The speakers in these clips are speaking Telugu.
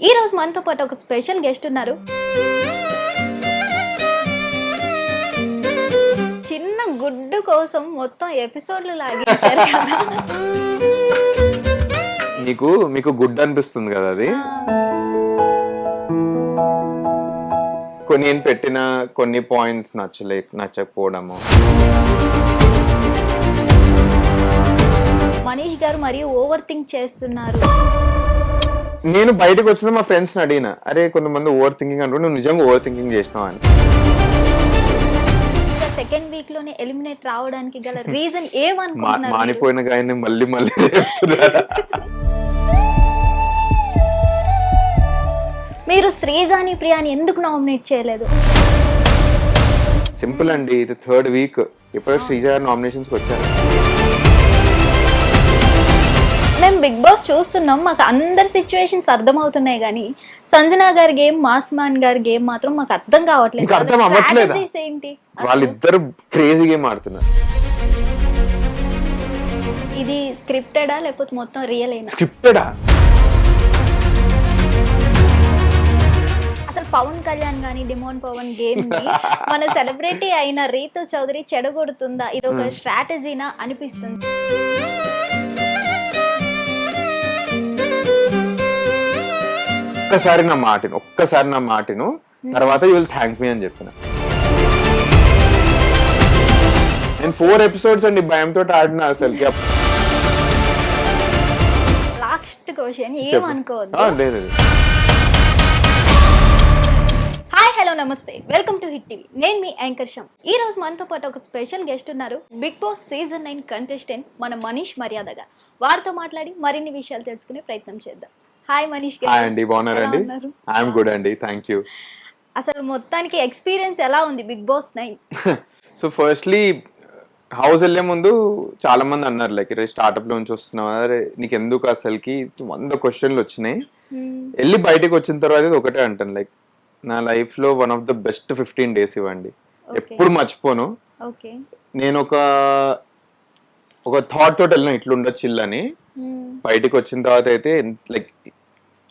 ఈ రోజు మనతో పాటు ఒక స్పెషల్ గెస్ట్ ఉన్నారు. చిన్న గుడ్డు కోసం మొత్తం ఎపిసోడ్లు లాగించారు కదా. మీకు గుడ్ అనిపిస్తుంది కదా అది. కొన్ని నేను పెట్టిన కొన్ని పాయింట్స్ నచ్చకపోవడము. మనీష్ గారు మరియు ఓవర్ థింక్ చేస్తున్నారు. నేను బయటకు వచ్చిన మా ఫ్రెండ్స్ అడిగిన, అరే కొంతమంది ఓవర్ థింకింగ్ అంటారు, నువ్వు నిజంగా ఓవర్ థింకింగ్ చేసినావు అని. సెకండ్ వీక్ లోనే ఎలిమినేట్ రావడానికి గల రీజన్ ఏమనుకుంటున్నారు? మానిపోయిన గాయని మళ్ళీ మళ్ళీ చెప్తున్నారు. మీరు శ్రీజాని ప్రియాని ఎందుకు నామినేట్ చేయలేదు? సింపుల్ అండి, ఇది థర్డ్ వీక్. ఇప్పుడు శ్రీజా నామినేషన్స్ వచ్చారు. మేము బిగ్ బాస్ చూస్తున్నాం, మాకు అందరి సిచ్యువేషన్స్ అర్థమవుతున్నాయి కానీ సంజన గారి గేమ్, మాస్మాన్ గారి గేమ్ మాత్రం మాకు అర్థం కావట్లేదు. అర్థం అవ్వట్లేదు. ఏంటి వాళ్ళిద్దరు క్రేజీ గేమ్ ఆడుతున్నారు. ఇది స్క్రిప్టెడా లేకపోతే మొత్తం రియల్ అయినా? స్క్రిప్టెడా? అసలు పవన్ కళ్యాణ్ గానీ డిమోన్ పవన్ గేమ్ ని మన సెలబ్రిటీ అయిన రీతు చౌదరి చెడగొడుతుందా? ఇది ఒక స్ట్రాటజీనా అనిపిస్తుంది. ఒక్కసారి నా మాటను తర్వాత యూ విల్ థ్యాంక్ మీ అని చెప్పిన. నేను 4 episodes అండి భయంతో ఆడిన. అసలు లాస్ట్ క్వశ్చన్ ఏమనుకోవద్దు. లేదు. హాయ్, హలో, నమస్తే, వెల్కమ్ టు హిట్ టీవీ. నేను మీ యాంకర్ షమ్. ఈ రోజు మనతో పాటు ఒక స్పెషల్ గెస్ట్ ఉన్నారు. బిగ్ బాస్ సీజన్ 9 కంటెస్టెంట్ మన మనీష్ మర్యాద గారు. వారితో మాట్లాడి మరిన్ని విషయాలు తెలుసుకునే ప్రయత్నం చేద్దాం. హాయ్ మనీష్ గారు. హాయ్ అండి, బాగున్నారండి? ఐఎమ్ గుడ్ అండి, థ్యాంక్ యూ. అసలు మొత్తానికి ఎక్స్పీరియన్స్ ఎలా ఉంది Bigg Boss 9? So firstly house వెళ్లే ముందు చాలా మంది అన్నారు, లైక్ స్టార్ట్అప్ లోంచి వస్తున్నావు, అరే నీకు ఎందుకు అసలుకి 100 క్వశ్చన్లు వచ్చినాయి. వెళ్ళి బయటకు వచ్చిన తర్వాత ఇది ఒకటే అంటాను, లైక్ నా లైఫ్ లో one of the best 15 days ఇవ్వండి, ఎప్పుడు మర్చిపోను. నేను ఒక థాట్ తోటి వెళ్ళిన ఇట్లా ఉండొచ్చు అని. బయటకు వచ్చిన తర్వాత అయితే లైక్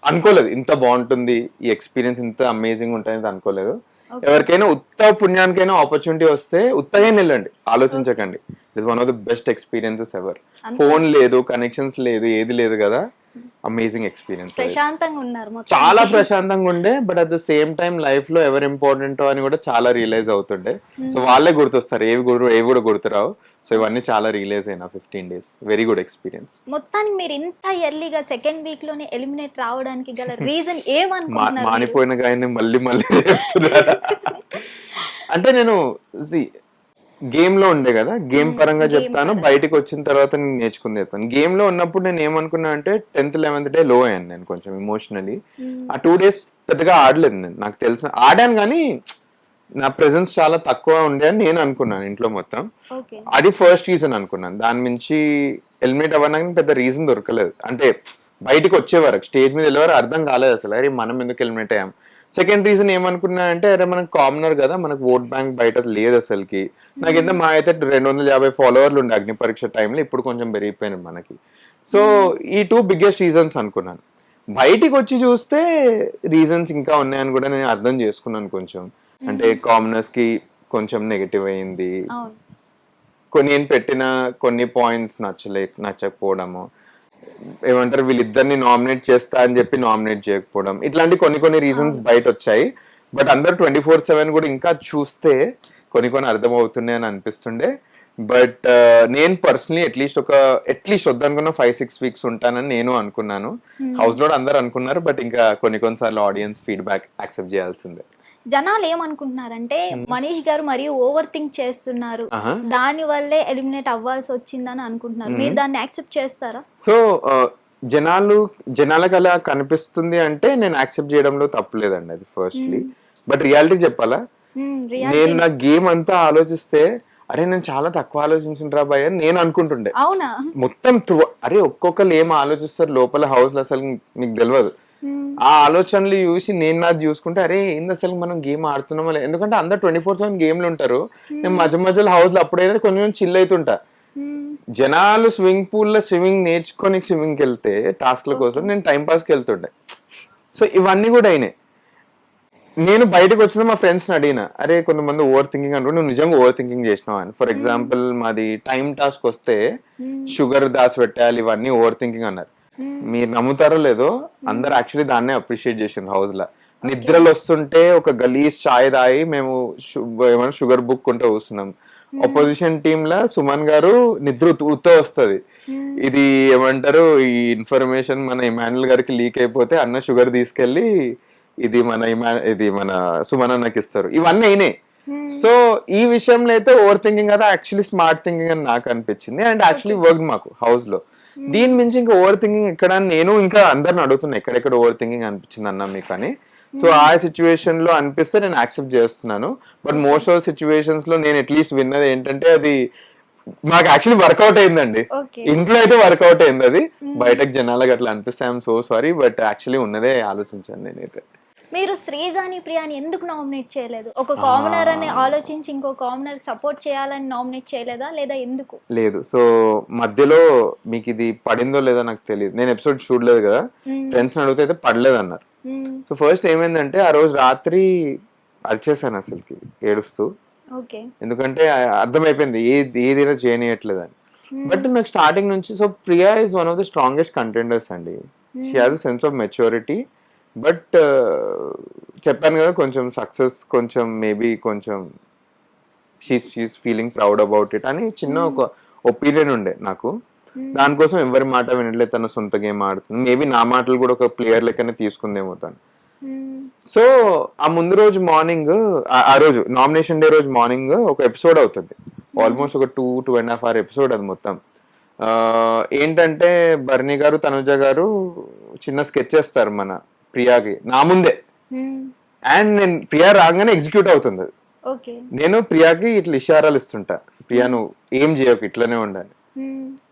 అనుకోలేదు ఇంత బాగుంటుంది, ఈ ఎక్స్పీరియన్స్ ఇంత అమేజింగ్ ఉంటుంది అనుకోలేదు. ఎవరికైనా ఉత్త పుణ్యానికైనా ఆపర్చునిటీ వస్తే ఉత్తగా వెళ్ళండి, ఆలోచించకండి. It's one of the best experiences ever. Phone లేదు, కనెక్షన్స్ లేదు, ఏది లేదు కదా. Amazing experience. ప్రశాంతంగా ఉన్నారు, చాలా ప్రశాంతంగా ఉండే. But at the same time life లో ఎవరు ఇంపార్టెంట్ అని కూడా చాలా రియలైజ్ అవుతుండే. సో వాళ్ళే గుర్తొస్తారు, ఏవి కూడా గుర్తురావు. సో ఇవన్నీ చాలా రియలైజ్ అయినా 15 days. Very good experience. మొత్తానికి మీరు ఇంత ఎర్లీగా సెకండ్ వీక్ లోనే ఎలిమినేట్ రావడానికి గల రీజన్ ఏమనుకుంటున్నారు? మానిపోయిన గాయని మళ్ళీ మళ్ళీ చెప్తున్నారు. అంటే నేను గేమ్ లో ఉండే కదా, గేమ్ పరంగా చెప్తాను. బయటకు వచ్చిన తర్వాత నేను నేర్చుకుని చెప్తాను. గేమ్ లో ఉన్నప్పుడు నేను ఏమనుకున్నా అంటే 10th 11th డే లో అయ్యాను నేను కొంచెం ఇమోషనలీ. ఆ 2 days పెద్దగా ఆడలేదు నేను. నాకు తెలిసిన ఆడాను కానీ నా ప్రెజెన్స్ చాలా తక్కువ ఉండే అని నేను అనుకున్నాను ఇంట్లో మొత్తం. అది ఫస్ట్ రీజన్ అనుకున్నాను. దాని నుంచి ఎలిమినేట్ అవ్వడానికి పెద్ద రీజన్ దొరకలేదు. అంటే బయటకు వచ్చే వరకు, స్టేజ్ మీద వెళ్ళే వరకు అర్థం కాలేదు అసలు, అరే మనం ఎందుకు ఎలిమినేట్ అయ్యాం. సెకండ్ రీజన్ ఏమనుకున్నా అంటే, అరే మనకు కామనర్ కదా, మనకు ఓట్ బ్యాంక్ బయట లేదు అసలుకి. నాకెంత మా అయితే 250 ఫాలోవర్లు ఉండే అగ్ని పరీక్ష టైంలో, ఇప్పుడు కొంచెం పెరిగిపోయినాయి మనకి. సో ఈ 2 బిగ్గెస్ట్ రీజన్స్ అనుకున్నాను. బయటికి వచ్చి చూస్తే రీజన్స్ ఇంకా ఉన్నాయని కూడా నేను అర్థం చేసుకున్నాను కొంచెం. అంటే కామనర్స్ కి కొంచెం నెగటివ్ అయింది, నేను పెట్టిన కొన్ని పాయింట్స్ నచ్చకపోవడము, ఏమంటారు వీళ్ళిద్దరిని నామినేట్ చేస్తా అని చెప్పి నామినేట్ చేయకపోవడం, ఇట్లాంటి కొన్ని రీజన్స్ బయట వచ్చాయి. బట్ అందరు 24/7 కూడా ఇంకా చూస్తే కొన్ని అర్థమవుతున్నాయి అని అనిపిస్తుండే. బట్ నేను పర్సనలీ అట్లీస్ట్ వద్దనుకున్న 5-6 weeks ఉంటానని నేను అనుకున్నాను. హౌస్ లో అందరు అనుకున్నారు. బట్ ఇంకా కొన్నిసార్లు ఆడియన్స్ ఫీడ్బ్యాక్ యాక్సెప్ట్ చేయాల్సిందే. జనాలు ఏమనుకుంటున్నారంటే మనీష్ గారు మరియు ఓవర్ థింక్ చేస్తున్నారు, దాని వల్లే ఎలిమినేట్ అవ్వాల్సి వచ్చిందని అనుకుంటున్నారు. మీరు దాన్ని యాక్సెప్ట్ చేస్తారా? సో జనాలకు అలా కనిపిస్తుంది అంటే నేను యాక్సెప్ట్ చేయడంలో తప్పులేదండి, అది ఫస్ట్లీ. బట్ రియాలిటీ చెప్పాలా, నేను నా గేమ్ అంతా ఆలోచిస్తే అరే నేను చాలా తక్కువ ఆలోచించుంటా భయ్ అని నేను అనుకుంటుండే. అవునా? మొత్తం అరే ఒక్కొక్కరు ఏం ఆలోచిస్తారు లోపల హౌస్ లో అసలు మీకు తెలియదు. ఆ ఆలోచనలు చూసి నేను నాది చూసుకుంటే అరే ఏంది అసలు మనం గేమ్ ఆడుతున్నామో. ఎందుకంటే అందరు 24/7 గేమ్లు ఉంటారు. నేను మధ్యలో హౌస్ లో అప్పుడైనా కొంచెం చిల్ అవుతుంటా. జనాలు స్విమ్మింగ్ పూల్ లో స్విమ్మింగ్ నేర్చుకొని స్విమ్మింగ్కి వెళ్తే టాస్క్ల కోసం నేను టైం పాస్కి వెళ్తుండే. సో ఇవన్నీ కూడా అయినాయి. నేను బయటకు వచ్చిన మా ఫ్రెండ్స్ని అడిగిన, అరే కొంతమంది ఓవర్ థింకింగ్ అంటారు, నువ్వు నిజంగా ఓవర్ థింకింగ్ చేసినావు అని. ఫర్ ఎగ్జాంపుల్ మాది టైం టాస్క్ వస్తే షుగర్ దాచి పెట్టాలి, ఇవన్నీ ఓవర్ థింకింగ్ అన్నారు. మీరు నమ్ముతారో లేదో, అందరు యాక్చువల్లీ దాన్నే అప్రిషియేట్ చేసిండ్రు హౌస్ లో. నిద్రలు వస్తుంటే ఒక గలీజ్ చాయ్ తాగి మేము ఏమైనా షుగర్ బుక్ కొంటే కూర్చున్నాం. అపోజిషన్ టీమ్ లా సుమన్ గారు నిద్ర ఉత్త వస్తుంది, ఇది ఏమంటారు, ఈ ఇన్ఫర్మేషన్ మన ఇమాన్యుల్ గారికి లీక్ అయిపోతే అన్న షుగర్ తీసుకెళ్లి ఇది మన సుమన్ అన్నకి ఇస్తారు. ఇవన్నీ అయినాయి. సో ఈ విషయంలో అయితే ఓవర్ థింకింగ్ కదా యాక్చువల్లీ స్మార్ట్ థింకింగ్ అని నాకు అనిపించింది, అండ్ యాక్చువల్లీ వర్క్ మాకు హౌస్ లో. దీని మించి ఇంకా ఓవర్ థింకింగ్ ఎక్కడ, నేను ఇంకా అందరిని అడుగుతున్నా ఎక్కడెక్కడ ఓవర్ థింకింగ్ అనిపించింది అన్నా మీకు అని. సో ఆ సిచ్యువేషన్ లో అనిపిస్తే నేను యాక్సెప్ట్ చేస్తున్నాను. బట్ మోస్ట్ ఆఫ్ సిచ్యువేషన్స్ లో నేను అట్లీస్ట్ విన్నది ఏంటంటే అది మాకు యాక్చువల్లీ వర్కౌట్ అయిందండి. ఇంట్లో అయితే వర్కౌట్ అయింది, అది బయటకు జనాలకు అట్లా అనిపిస్తే I'm so sorry, but actually ఉన్నదే ఆలోచించాను నేనైతే. మీరు శ్రీజాని ప్రియాని ఎందుకు నామినేట్ చేయలేదు? ఒక కామనర్ అని ఆలోచించి ఇంకో కామనర్ సపోర్ట్ చేయాలని నామినేట్ చేయలేదా, లేదా ఎందుకు? లేదు. సో మధ్యలో మీకు ఇది పడిందో లేదో నాకు తెలియదు, నేను ఎపిసోడ్ చూడలేదు కదా. ఫ్రెండ్స్ అడిగితే అయితే పడలేదు అన్నారు. సో ఫస్ట్ ఏమైందంటే ఆ రోజు రాత్రి అరిచేసాను అసలుకి ఏడుస్తూ. ఎందుకంటే అర్థమైపోయింది ఏదైనా చేయనియట్లేదని. బట్ నాకు స్టార్టింగ్ నుంచి, so Priya is one of the strongest contenders అండి. She has a sense of maturity. But చెప్పాను కదా, కొంచెం సక్సెస్ కొంచెం మేబీ కొంచెం she's feeling proud about it అని చిన్న ఒక ఒపీనియన్ ఉండే నాకు. దానికోసం ఎవరి మాట వినట్లేదు, తన సొంత గేమ్ ఆడుతుంది. మేబీ నా మాటలు కూడా ఒక ప్లేయర్ లెక్కనే తీసుకుందేమో తను. సో ఆ ముందు రోజు మార్నింగ్, ఆ రోజు నామినేషన్ డే రోజు మార్నింగ్ ఒక ఎపిసోడ్ అవుతుంది, ఆల్మోస్ట్ ఒక 2.5 hour ఎపిసోడ్ అది మొత్తం. ఏంటంటే బర్నీ గారు తనుజ గారు చిన్న స్కెచ్ చేస్తారు మన ప్రియాకి నా ముందే, అండ్ నేను ప్రియా రాగానే ఎగ్జిక్యూట్ అవుతుంది అది. నేను ప్రియాకి ఇట్లా ఇషారాలు ఇస్తుంటా, ప్రియా నువ్వు ఏం చేయకు ఇట్లనే ఉండాలి.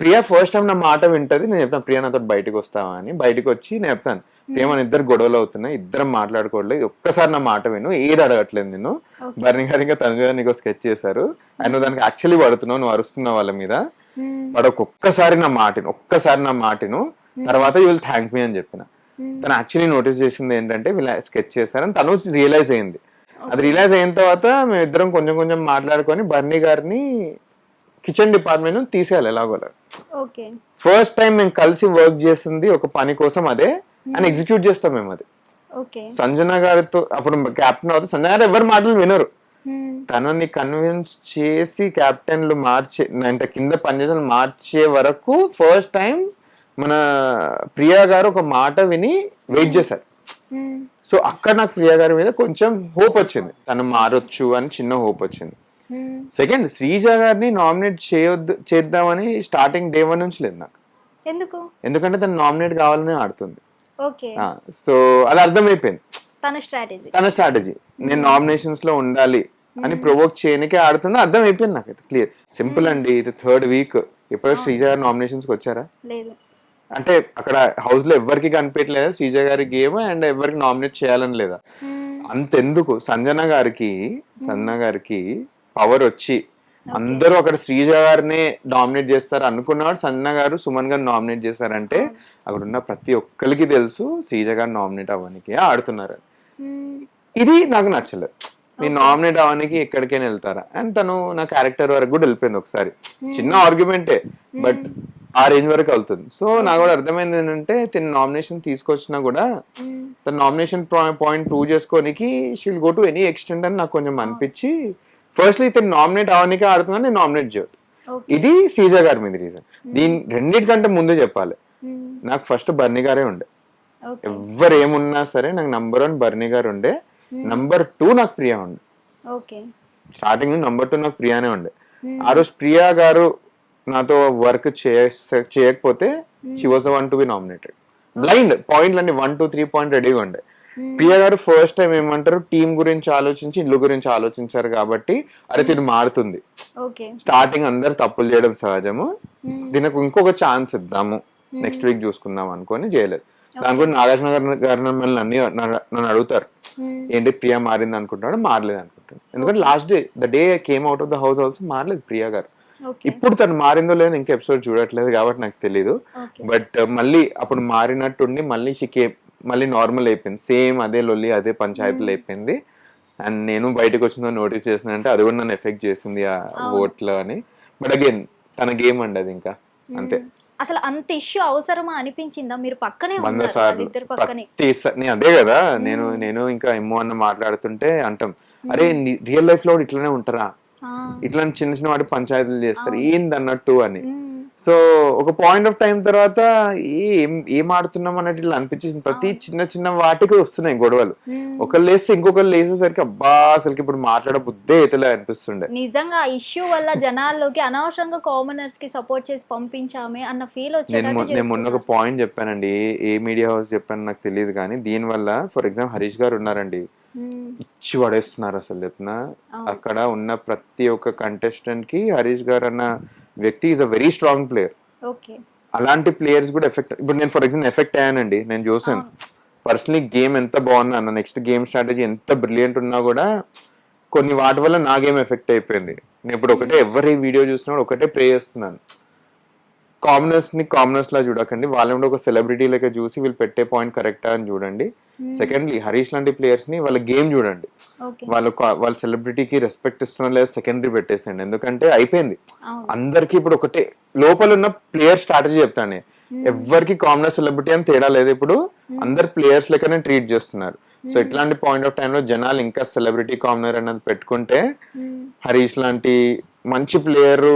ప్రియా ఫస్ట్ టైం నా మాట వింటది. నేను చెప్తాను ప్రియా నాతో బయటకు వస్తావా అని. బయటకు వచ్చి నేను చెప్తాను ప్రియా మన ఇద్దరు గొడవలు అవుతున్నాయి, ఇద్దరం మాట్లాడుకోవట్లేదు, ఒక్కసారి నా మాట విను, ఏది అడగట్లేదు నేను. బర్నీ గారు ఇంకా తనుజ నీకు స్కెచ్ చేశారు, అండ్ నువ్వు దానికి యాక్చువల్లీ పడుతున్నావు, నువ్వు అరుస్తున్నావు వాళ్ళ మీద, వాడు ఒక్కసారి నా మాటను తర్వాత యూ విల్ థ్యాంక్ మీ అని చెప్పిన. తను యాక్చువల్లీ నోటీస్ చేసింది ఏంటంటే వీళ్ళు స్కెచ్ చేశారని తను రియలైజ్ అయింది. అది రియలైజ్ అయిన తర్వాత మేము ఇద్దరం కొంచెం కొంచెం మాట్లాడుకొని బర్నీ గారిని కిచెన్ డిపార్ట్మెంట్ తీసేయాలి ఎలాగోలా. ఫస్ట్ టైం మేము కలిసి వర్క్ చేసింది ఒక పని కోసం, అదే అని ఎగ్జిక్యూట్ చేస్తాం మేము అది. సంజన గారితో అప్పుడు కెప్టెన్ అవుతుంది, సంజన గారు ఎవరి మాటలు వినరు, తనని కన్విన్స్ చేసి కెప్టెన్లు అంటే కింద పనిచేసిన మార్చే వరకు ఫస్ట్ టైం మన ప్రియా గారు ఒక మాట విని వెయిట్ చేశారు. సో అక్కడ నాకు ప్రియా గారి మీద కొంచెం హోప్ వచ్చింది, తను మారొచ్చు అని చిన్న హోప్ వచ్చింది. సెకండ్, శ్రీజ గారిని నామినేట్ చేద్దామని స్టార్టింగ్ డే 1 నుంచి లేదు నాకు. ఎందుకంటే తను నామినేట్ కావాలని ఆడుతుంది. సో అది అర్థమైపోయింది తన స్ట్రాటజీ, నేను నామినేషన్స్ లో ఉండాలి అని ప్రొవోక్ చేయనికే ఆడుతుందో అర్థం అయిపోయింది నాకైతే క్లియర్. సింపుల్ అండి, ఇది 3rd week. ఎప్పుడు శ్రీజ గారు నామినేషన్స్కి వచ్చారా? అంటే అక్కడ హౌస్ లో ఎవరికి కనిపించలేదా శ్రీజ గారి గేమ్, అండ్ ఎవరికి నామినేట్ చేయాలని లేదా? అంతెందుకు సంజన గారికి పవర్ వచ్చి అందరూ అక్కడ శ్రీజ గారిని నామినేట్ చేస్తారు అనుకున్నవాడు సంజన గారు సుమన్ గారు నామినేట్ చేశారంటే అక్కడ ఉన్న ప్రతి ఒక్కరికి తెలుసు శ్రీజ గారు నామినేట్ అవ్వడానికి ఆడుతున్నారు. ఇది నాకు నచ్చలేదు. మీరు నామినేట్ అవ్వడానికి ఎక్కడికైనా వెళ్తారా? అండ్ తను నా క్యారెక్టర్ వరకు కూడా వెళ్ళిపోయింది ఒకసారి, చిన్న ఆర్గ్యుమెంటే బట్ ఆ రేంజ్ వరకు వెళ్తుంది. సో నాకు కూడా అర్థమైంది ఏంటంటే తన నామినేషన్ తీసుకొచ్చినా కూడా తన నామినేషన్ పాయింట్ ప్రూవ్ చేసుకోనికి she will go to any extent అని నాకు కొంచెం అనిపించి, ఫస్ట్లీ తను నామినేట్ అవ్వడానికి ఆడుతున్నా నేను నామినేట్ చేయదు. ఇది శ్రీజ గారి మీద రీజన్. దీని రెండింటికంటే ముందు చెప్పాలి, నాకు ఫస్ట్ బర్నీ గారే ఉండే. ఎవరు ఏమున్నా సరే నాకు నంబర్ 1 బర్నీ గారు ఉండే, నంబర్ 2 నాకు ప్రియా ఉండే. స్టార్టింగ్ నంబర్ 2 నాకు ప్రియానే ఉండే. ఆ రోజు ప్రియా గారు నాతో వర్క్ చేయకపోతే she was the one to be nominated. Blind పాయింట్లన్నీ 1, 2, 3 పాయింట్ రెడీగా ఉండే. ప్రియా గారు ఫస్ట్ టైం ఏమంటారు, టీం గురించి ఆలోచించి ఇల్లు గురించి ఆలోచించారు కాబట్టి అరే తిని మారుతుంది. స్టార్టింగ్ అందరు తప్పులు చేయడం సహజము, దీనికి ఇంకొక ఛాన్స్ ఇద్దాము, నెక్స్ట్ వీక్ చూసుకుందాం అనుకొని చేయలేదు. దాని గురించి నాగార్జున గారు నన్ను అడుగుతారు ఏంటి ప్రియా మారింది అనుకుంటున్నాడు, మారలేదు అనుకుంటాను. ఎందుకంటే last day the day came out of the house also మారలేదు ప్రియా గారు. ఇప్పుడు తను మారిందో లేదో ఇంకా ఎపిసోడ్ చూడట్లేదు కాబట్టి నాకు తెలీదు. బట్ మళ్ళీ అప్పుడు మారినట్టుండి మళ్ళీ మళ్ళీ నార్మల్ అయిపోయింది, సేమ్ అదే లొల్లి అదే పంచాయతీలు అయిపోయింది. అండ్ నేను బయటకు వచ్చిందో నోటీస్ చేసిన అంటే అది కూడా నన్ను ఎఫెక్ట్ చేసింది ఆ ఓట్లో అని. బట్ అగైన్ తన గేమ్ అండి అది, ఇంకా అంతే. అసలు అంత ఇష్యూ అవసరమా అనిపించిందా? మీరు పక్కనే 100 ఉన్నారు సార్లు వాళ్ళిద్దరు పక్కనే. నేను అదే కదా, నేను ఇంకా ఎమ్మో అన్న మాట్లాడుతుంటే అంటాం, అరే రియల్ లైఫ్ లో కూడా ఇట్లానే ఉంటారా, ఇట్లాంటి చిన్న చిన్న వాటి పంచాయతీలు చేస్తారు ఏంది అన్నట్టు అని. సో ఒక పాయింట్ ఆఫ్ టైం తర్వాత ఏం ఆడుతున్నాం అన్నట్టు ఇట్లా అనిపించేసింది. ప్రతి చిన్న చిన్న వాటికి వస్తున్నాయి గొడవలు, ఒకళ్ళు లేస్తే ఇంకొకళ్ళు లేసేసరికి అబ్బా అసలు ఇప్పుడు మాట్లాడ బుద్ధే అయితలే అనిపిస్తుండే. నిజంగా ఇష్యూ వల్ల జనాల్లోకి అనవసరంగా కామనర్స్ కి సపోర్ట్ చేసి పంపించామే అన్న ఫీల్ నేను మొన్న ఒక పాయింట్ చెప్పానండి, ఏ మీడియా హౌస్ చెప్పాను నాకు తెలియదు కానీ, దీని వల్ల ఫర్ ఎగ్జాంపుల్ హరీష్ గారు ఉన్నారండి, ఇచ్చి పడేస్తున్నారు అసలు చెప్తున్నా. అక్కడ ఉన్న ప్రతి ఒక్క కంటెస్టెంట్ కి హరీష్ గారు అన్న వ్యక్తి is a very strong player. అలాంటి ప్లేయర్స్ కూడా ఎఫెక్ట్, ఇప్పుడు నేను ఫర్ ఎగ్జాంపుల్ ఎఫెక్ట్ అయ్యానండి, నేను చూసాను పర్సనలీ గేమ్ ఎంత బాగున్నా అన్న, నెక్స్ట్ గేమ్ స్ట్రాటజీ ఎంత బ్రిలియంట్ ఉన్నా కూడా కొన్ని వాటి వల్ల నా గేమ్ ఎఫెక్ట్ అయిపోయింది. నేను ఇప్పుడు ఒకటే ఎవరి వీడియో చూసినా ఒకటే ప్రే చేస్తున్నాను, కామనర్స్ ని కామనర్స్ లా చూడకండి, వాళ్ళని కూడా ఒక సెలబ్రిటీ లెక్క చూసి వీళ్ళు పెట్టే పాయింట్ కరెక్టా అని చూడండి. సెకండ్లీ హరీష్ లాంటి ప్లేయర్స్ ని వాళ్ళ గేమ్ చూడండి, వాళ్ళ సెలబ్రిటీకి రెస్పెక్ట్ ఇస్తున్నా లేదా సెకండరీ పెట్టేసండి. ఎందుకంటే అయిపోయింది అందరికి ఇప్పుడు ఒకటే, లోపల ఉన్న ప్లేయర్ స్ట్రాటజీ చెప్తాను, ఎవరికి కామనర్ సెలబ్రిటీ అని తేడా లేదు, ఇప్పుడు అందరు ప్లేయర్స్ లెక్కనే ట్రీట్ చేస్తున్నారు. సో ఇట్లాంటి పాయింట్ ఆఫ్ టైమ్ లో జనాలు ఇంకా సెలబ్రిటీ కామనర్ అన్నది పెట్టుకుంటే హరీష్ లాంటి మంచి ప్లేయర్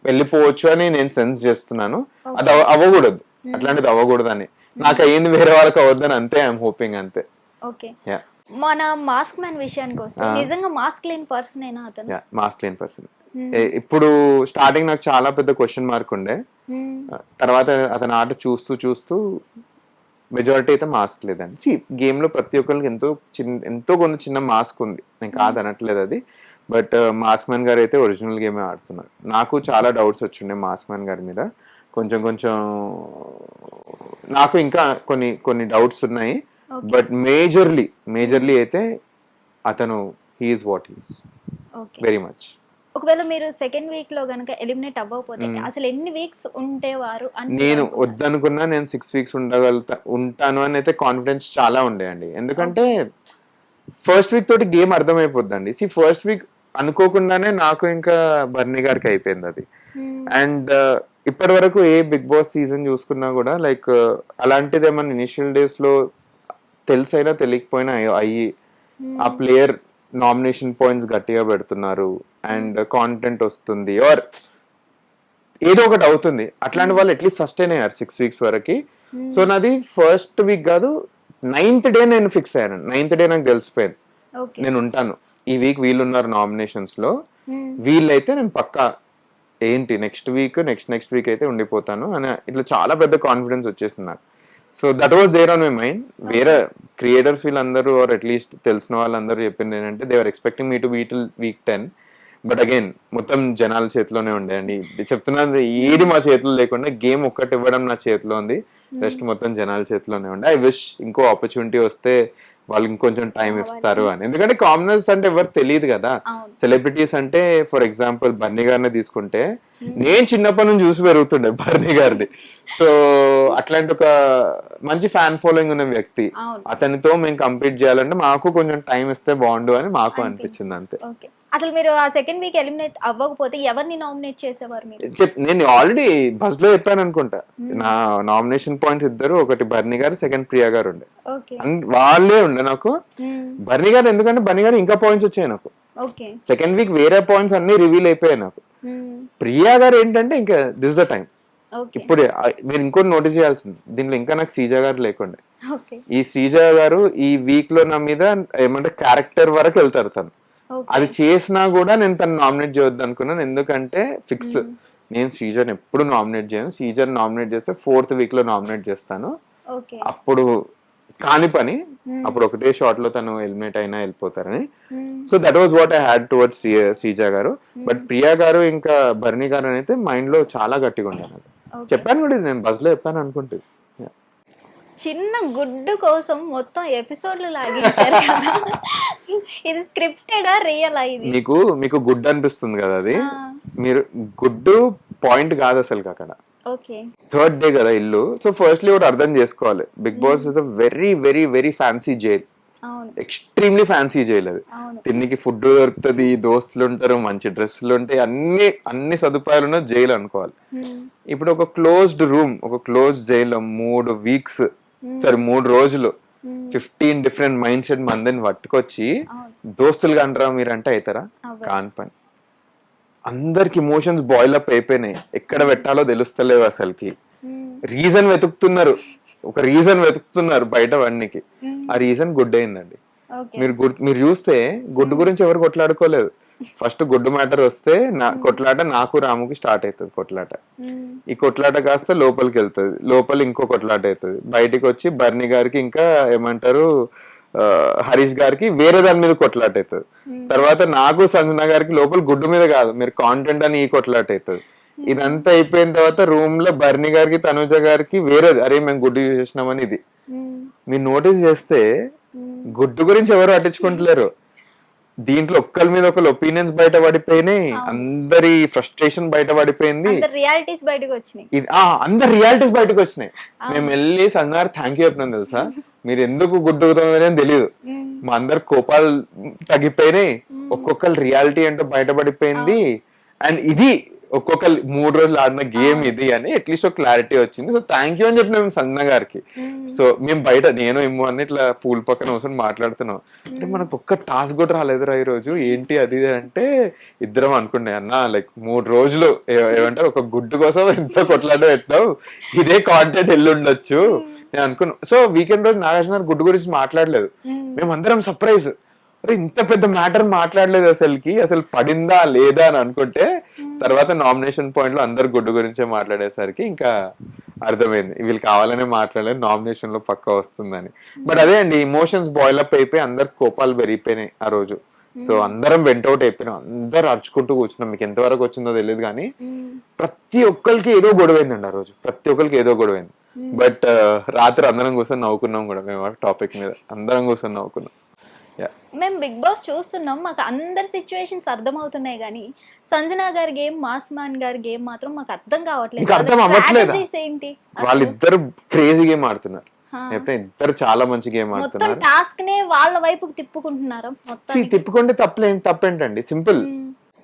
వెళ్ళిపోవచ్చు అని నేను సెన్స్ చేస్తున్నాను. అది అవ్వకూడదు, అట్లాంటిది అవ్వకూడదు అని నాకు అయ్యింది, వేరే వాళ్ళకి అవ్వద్దని అంతే ఐఎమ్ హోపింగ్ అంతే. మన మాస్క్ మ్యాన్ విషయానికి వస్తే నిజంగా మాస్క్ లేని పర్సన్ ఏనా అతను? మాస్క్ లేని పర్సన్. ఇప్పుడు స్టార్టింగ్ నాకు చాలా పెద్ద క్వశ్చన్ మార్క్ ఉండే, తర్వాత అతని ఆట చూస్తూ చూస్తూ మెజారిటీ అయితే మాస్క్ లేదండి. గేమ్ లో ప్రతి ఒక్కరికి ఎంతో కొంత చిన్న మాస్క్ ఉంది, నేను కాదు అనట్లేదు అది. బట్ మాస్క్ మ్యాన్ గారు అయితే ఒరిజినల్ గేమే ఆడుతున్నారు. నాకు చాలా డౌట్స్ వచ్చిండే మాస్క్ మ్యాన్ గారి మీద, కొంచెం నాకు ఇంకా కొన్ని డౌట్స్ ఉన్నాయి. బట్ మేజర్లీ అయితే అతను he's what he's very much. ఒకవేళ మీరు సెకండ్ వీక్ లో గనుక ఎలిమినేట్ అవ్వకపోతే అసలు ఎన్ని వీక్స్ ఉండేవారు? నేను వద్దనుకున్నా నేను 6 వీక్స్ ఉంటాను అని అయితే కాన్ఫిడెన్స్ చాలా ఉండే అండి. ఎందుకంటే ఫస్ట్ వీక్ తోటి గేమ్ అర్థమైపోద్దండి. ఫస్ట్ వీక్ అనుకోకుండానే నాకు ఇంకా బర్నీ గారికి అయిపోయింది అది. అండ్ ఇప్పటి వరకు ఏ బిగ్ బాస్ సీజన్ చూసుకున్నా కూడా లైక్ అలాంటిది ఏమన్నా ఇనిషియల్ డేస్ లో తెలిసైనా తెలియకపోయినా అయ్యి ఆ ప్లేయర్ నామినేషన్ పాయింట్స్ గట్టిగా పెడుతున్నారు అండ్ కాంటెంట్ వస్తుంది ఆర్ ఏదో ఒకటి అవుతుంది, అట్లాంటి వాళ్ళు అట్లీస్ట్ సస్టైన్ అయ్యారు 6 వీక్స్ వరకు. సో నాది ఫస్ట్ వీక్ కాదు 9th డే నేను ఫిక్స్ అయ్యాను. 9th డే నాకు తెలిసిపోయింది నేను ఉంటాను, ఈ వీక్ వీళ్ళు ఉన్నారు నామినేషన్స్ లో, వీళ్ళైతే నేను పక్కా ఏంటి నెక్స్ట్ వీక్ అయితే ఉండిపోతాను అని ఇట్లా చాలా పెద్ద కాన్ఫిడెన్స్ వచ్చేసింది నాకు. So that was there on my mind. వేరే క్రియేటర్స్ వీళ్ళందరూ ఆర్ అట్లీస్ట్ తెలిసిన వాళ్ళందరూ చెప్పింది ఏంటంటే they are expecting me to be till week 10. But again మొత్తం జనాల చేతిలోనే ఉండే చెప్తున్నాను, ఏది మా చేతిలో లేకుండా గేమ్ ఒక్కటి ఇవ్వడం నా చేతిలో ఉంది, రెస్ట్ మొత్తం జనాల చేతిలోనే ఉండే. ఐ విష్ ఇంకో ఆపర్చునిటీ వస్తే వాళ్ళు ఇంకొంచెం టైం ఇస్తారు అని. ఎందుకంటే కామనర్స్ అంటే ఎవరు తెలియదు కదా, సెలబ్రిటీస్ అంటే ఫర్ ఎగ్జాంపుల్ బర్నీ గారిని తీసుకుంటే నేను చిన్నప్పటి నుంచి చూసి పెరుగుతుండే బర్నీ గారిని. సో అట్లాంటి ఒక మంచి ఫ్యాన్ ఫాలోయింగ్ ఉన్న వ్యక్తి, అతనితో మేము కంపీట్ చేయాలంటే మాకు కొంచెం టైం ఇస్తే బాగుండు అని మాకు అనిపించింది అంతే. అసలు మీరు ఆ సెకండ్ వీక్ ఎలిమినేట్ అవ్వకపోతే ఎవరిని నామినేట్ చేసేవారు మీరు? నేను ఆల్రెడీ బస్ లో చెప్పాను అనుకుంటా, నా నామినేషన్ పాయింట్స్ ఇద్దరు, ఒకటి బర్నీ గారు, సెకండ్ ప్రియా గారు ఉండే, వాళ్ళే ఉండే నాకు. బర్నీ గారు ఎందుకంటే బర్నీ గారు ఇంకా పాయింట్స్ వచ్చాయి నాకు, సెకండ్ వీక్ వేరే పాయింట్స్ అన్ని రివీల్ అయిపోయాయి నాకు. ప్రియా గారు ఏంటంటే ఇంకా దిస్ ద టైం. ఇప్పుడు మీరు ఇంకోటి నోటీస్ చేయాల్సింది, దీంట్లో ఇంకా నాకు శ్రీజ గారు లేకుండే. ఈ శ్రీజ గారు ఈ వీక్ లో నా మీద ఏమంటే క్యారెక్టర్ వరకు వెళ్తారు, తను అది చేసినా కూడా నేను తను నామినేట్ చేయొద్దు అనుకున్నాను. ఎందుకంటే ఫిక్స్ నేను శ్రీజర్ని ఎప్పుడు నామినేట్ చేయను, శ్రీజర్ నామినేట్ చేస్తే 4th వీక్ లో నామినేట్ చేస్తాను, అప్పుడు కాని పని, అప్పుడు ఒకటే షాట్ లో తను ఎలిమినేట్ అయినా వెళ్ళిపోతారని. So that was what I had towards Sreeja గారు. బట్ ప్రియా గారు ఇంకా బర్నీ గారు అయితే మైండ్ లో చాలా గట్టిగా ఉండాలి. చెప్పాను కూడా, నేను బస్ లో చెప్పాను అనుకుంటుంది. చిన్న గుడ్డు కోసం మొత్తం ఎపిసోడ్లు లాగించారు కదా, ఇది స్క్రిప్టెడా రియలా? ఇది మీకు గుడ్ అనిపిస్తుంది కదా, అది మీరు గుడ్డు పాయింట్ కాదు అసలు అక్కడ. ఓకే. థర్డ్ డే కదా ఇల్లు. సో ఫస్ట్లీ ఒకటి అర్థం చేసుకోవాలి, Bigg Boss is a very very very fancy jail. అవును. ఎక్స్ట్రీమ్లీ ఫ్యాన్సీ జైల్ అది. అవును. తిన్నికి ఫుడ్ దొరుకుతుంది, దోస్తులు ఉంటారు, మంచి డ్రెస్సులు ఉంటాయి, అన్ని అన్ని సదుపాయాలు ఉన్న జైలు అనుకోవాలి. ఇప్పుడు ఒక క్లోజ్డ్ రూమ్, ఒక క్లోజ్ జైల్లో 3 వీక్స్, సరే 3 రోజులు 15 డిఫరెంట్ మైండ్ సెట్ మందిని పట్టుకొచ్చి దోస్తులుగా అంటారా మీరు అంటే అవుతారా? కాని పని. అందరికి ఇమోషన్స్ బాయిల్ అప్ అయిపోయినాయి, ఎక్కడ పెట్టాలో తెలుస్తలేవు అసలుకి. రీజన్ వెతుకుతున్నారు, ఒక రీజన్ వెతుకుతున్నారు బయట వాడికి. ఆ రీజన్ గుడ్ అయిందండి. మీరు చూస్తే గుడ్డు గురించి ఎవరు కొట్లాడుకోలేదు. ఫస్ట్ గుడ్డు మ్యాటర్ వస్తే కొట్లాట నాకు రాముకి స్టార్ట్ అవుతుంది కొట్లాట. ఈ కొట్లాట కాస్త లోపలికి వెళ్తుంది, లోపల ఇంకో కొట్లాట అవుతుంది, బయటికి వచ్చి బర్ని గారికి ఇంకా ఏమంటారు హరీష్ గారికి వేరే దాని మీద కొట్లాట అవుతుంది. తర్వాత నాకు సంజన గారికి లోపల గుడ్డు మీద కాదు, మీరు కాంటెంట్ అని ఈ కొట్లాట అవుతుంది. ఇదంతా అయిపోయిన తర్వాత రూమ్ లో బర్ని గారికి తనుజ గారికి వేరేది, అరే మేము గుడ్డు చేసినామని. ఇది మీరు నోటీస్ చేస్తే గుడ్డు గురించి ఎవరు పట్టించుకుంటలేరు. దీంట్లో ఒక్కరి మీద ఒకరు ఒపీనియన్స్ బయట పడిపోయినాయి, అందరి ఫ్రస్ట్రేషన్ బయట పడిపోయింది, రియాలిటీస్ బయటకు వచ్చినాయి. అందరు రియాలిటీస్ బయటకు వచ్చినాయి. మేము వెళ్ళి సంగారు థ్యాంక్ యూ చెప్పినాం తెలుసా, మీరు ఎందుకు గుడ్డుగుతామని తెలియదు. మా అందరు కోపాలు తగ్గిపోయినాయి, ఒక్కొక్కరు రియాలిటీ ఏంటో బయటపడిపోయింది. అండ్ ఇది ఒక్కొక్కరు 3 రోజులు ఆడిన గేమ్ ఇది అని అట్లీస్ట్ ఒక క్లారిటీ వచ్చింది. సో థ్యాంక్ యూ అని చెప్పి మేము సంజన గారికి. సో మేము బయట నేను ఇమ్ము అని ఇట్లా పూల్ పక్కన కూర్చొని మాట్లాడుతున్నాం. అంటే మనకు ఒక్క టాస్క్ కూడా రాలేదురా ఈ రోజు, ఏంటి అది అంటే ఇద్దరం అనుకున్నాయి అన్న లైక్ 3 రోజులు ఏమంటారు ఒక గుడ్డు కోసం ఎంతో కొట్లాట పెట్టావు, ఇదే కాంటెంట్ వెళ్ళుండొచ్చు నేను అనుకున్నా. సో వీకెండ్ రోజు నాగార్జున గారు గుడ్డు గురించి మాట్లాడలేదు, మేమందరం సర్ప్రైజ్, అరే ఇంత పెద్ద మ్యాటర్ మాట్లాడలేదు అసలుకి, అసలు పడిందా లేదా అని అనుకుంటే తర్వాత నామినేషన్ పాయింట్ లో అందరు గుడ్డు గురించే మాట్లాడేసరికి ఇంకా అర్థమైంది వీళ్ళు కావాలనే మాట్లాడలేదు, నామినేషన్ లో పక్కా వస్తుందని. బట్ అదే అండి, ఇమోషన్స్ బాయిల్ అప్ అయిపోయి అందరు కోపాలు పెరిగిపోయినాయి ఆ రోజు. సో అందరం వెంటౌట్ అయిపోయినాం, అందరు అరుచుకుంటూ కూర్చున్నాం. మీకు ఎంతవరకు వచ్చిందో తెలియదు కానీ ప్రతి ఒక్కరికి ఏదో గొడవైందండి ఆ రోజు, ప్రతి ఒక్కరికి ఏదో గొడవైంది. బట్ రాత్రి అందరం కూర్చొని నవ్వుకున్నాం కూడా, మేము టాపిక్ మీద అందరం కూర్చొని నవ్వుకున్నాం. మేము బిగ్ బాస్ చూస్తున్నాం, మాకు అందరి సిచ్యువేషన్స్ అర్థం అవుతున్నాయి కానీ సంజన గారి గేమ్, మాస్మాన్ గారి గేమ్ మాత్రం మాకు అర్థం కావట్లేదు. అర్థం అవ్వట్లేదు, ఏంటి వాళ్ళిద్దరు క్రేజీ గేమ్ ఆడుతున్నారు, ఇద్దరు చాలా మంచి గేమ్ ఆడుతున్నారు. టాస్క్ నే వాళ్ళ వైపుకి తిప్పుకుంటున్నారు. తిప్పుకుంటే తప్పేంటండి, సింపుల్.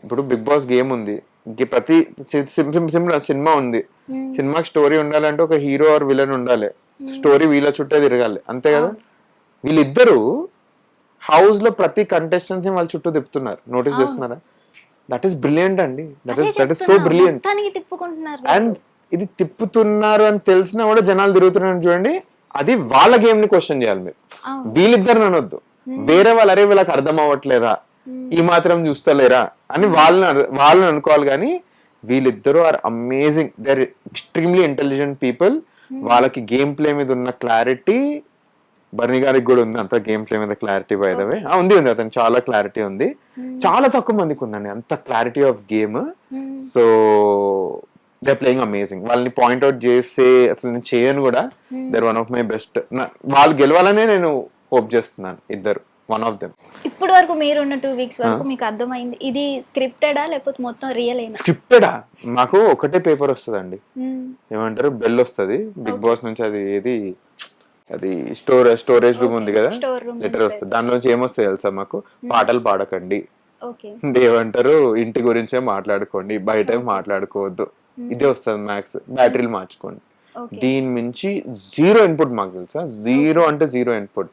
ఇప్పుడు బిగ్ బాస్ గేమ్ ఉంది, ప్రతి సినిమా ఉంది, సినిమాకి స్టోరీ ఉండాలంటే ఒక హీరో ఆర్ విలన్ ఉండాలి, స్టోరీ వీళ్ళ చుట్టే తిరగాలి, అంతే కదా. వీళ్ళిద్దరు హౌస్ లో ప్రతి కంటెస్టెంట్స్ ని వాళ్ళ చుట్టూ తిప్పుతున్నారు, నోటీస్ చేస్తున్నారా? దట్ ఈస్ బ్రిలియంట్ అండి, that is so brilliant. And ఇది తిప్పుతున్నారు అని తెలిసినా కూడా జనాలు తిరుగుతున్నారు చూడండి, అది వాళ్ళ గేమ్ ని క్వశ్చన్ చేయాలి మీరు, వీళ్ళిద్దరు అనొద్దు. వేరే వాళ్ళు అరే వీళ్ళకి అర్థం అవ్వట్లేదా, ఈ మాత్రం చూస్తలేరా అని వాళ్ళని అనుకోవాలి. కానీ వీళ్ళిద్దరు are amazing, they are extremely intelligent people. వాళ్ళకి గేమ్ ప్లే మీద ఉన్న క్లారిటీ బర్నీ గారికి కూడా ఉంది, అంత గేమ్ ప్లే మీద క్లారిటీ బై ద వే ఉంది, అతను చాలా క్లారిటీ ఉంది. చాలా తక్కువ మందికి ఉందండి అంత clarity of game. So they are playing amazing. వాళ్ళని పాయింట్అవుట్ చేసే అసలు నేను చేయను కూడా, they are one of my best. వాళ్ళు గెలవాలనే నేను హోప్ చేస్తున్నాను, ఇద్దరు వన్ ఆఫ్ దెమ్. ఇప్పటి వరకు మీరున్న 2 వీక్స్ వరకు మీకు అర్థమైంది ఇది స్క్రిప్టెడా లేకపోతే మొత్తం రియల్ అయినా? స్క్రిప్టెడా? మాకు ఒకటే పేపర్ వస్తుందండి, ఏమంటారు బెల్ వస్తుంది బిగ్ బాస్ నుంచి, అది స్టోరేజ్ రూమ్ ఉంది కదా, లెటర్ వస్తుంది, దానిలోంచి ఏమొస్తాయి తెలుసా మాకు, పాటలు పాడకండి, ఏమంటారు ఇంటి గురించే మాట్లాడుకోండి, బయట మాట్లాడుకోవద్దు, ఇదే వస్తుంది మ్యాక్స్, బ్యాటరీలు మార్చుకోండి. దీని మించి 0 ఇన్పుట్ మాకు తెలుసా, 0 అంటే 0 ఇన్పుట్.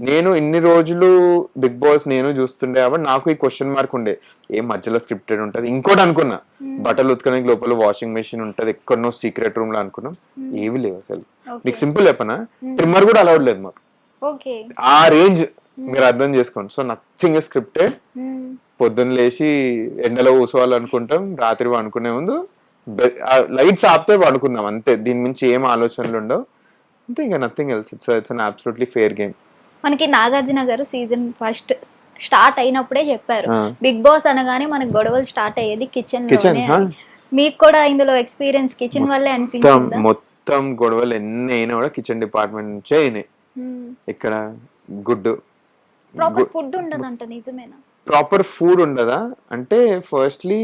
నేను ఇన్ని రోజులు బిగ్ బాస్ నేను చూస్తుండే కాబట్టి నాకు ఈ క్వశ్చన్ మార్క్ ఉండే, ఏ మధ్యలో స్క్రిప్టెడ్ ఉంటది. ఇంకోటి అనుకున్నా, బట్టలు ఉతకడానికి లోపల వాషింగ్ మెషిన్ ఉంటది ఎక్కడనో సీక్రెట్ రూమ్ లో అనుకున్నాం, ఏవి లేవు అసలు. మీకు సింపుల్ చెప్పనా, ట్రిమ్మర్ కూడా అలౌడ్ లేదు మాకు, ఆ రేంజ్ మీరు అర్థం చేసుకోండి. So nothing scripted. పొద్దున్న లేచి ఎండలో కూర్చోవాలనుకుంటాం, రాత్రి అనుకునే ముందు లైట్స్ ఆపితే పడుకుందాం అంతే, దీని మించి ఏం ఆలోచనలు ఉండవు అంతే, ఇంకా nothing else. It's an absolutely fair game. మనకి నాగార్జున గారు సీజన్ ఫస్ట్ స్టార్ట్ అయినప్పుడే చెప్పారు, బిగ్ బాస్ అనగానే మనకి గొడవలు స్టార్ట్ అయ్యేది కిచెన్ లోనే. మీకు కూడా ఇందులో ఎక్స్పీరియన్స్ కిచెన్ వల్లే అనిపించింది? మొత్తం గొడవలు ఎన్ని అయినా కూడా కిచెన్ డిపార్ట్మెంట్ నుంచే అయినాయి. ఇక్కడ గుడ్డు ప్రాపర్ ఫుడ్ ఉండదంట, నిజమేనా? ప్రాపర్ ఫుడ్ ఉండదా అంటే, ఫస్ట్లీ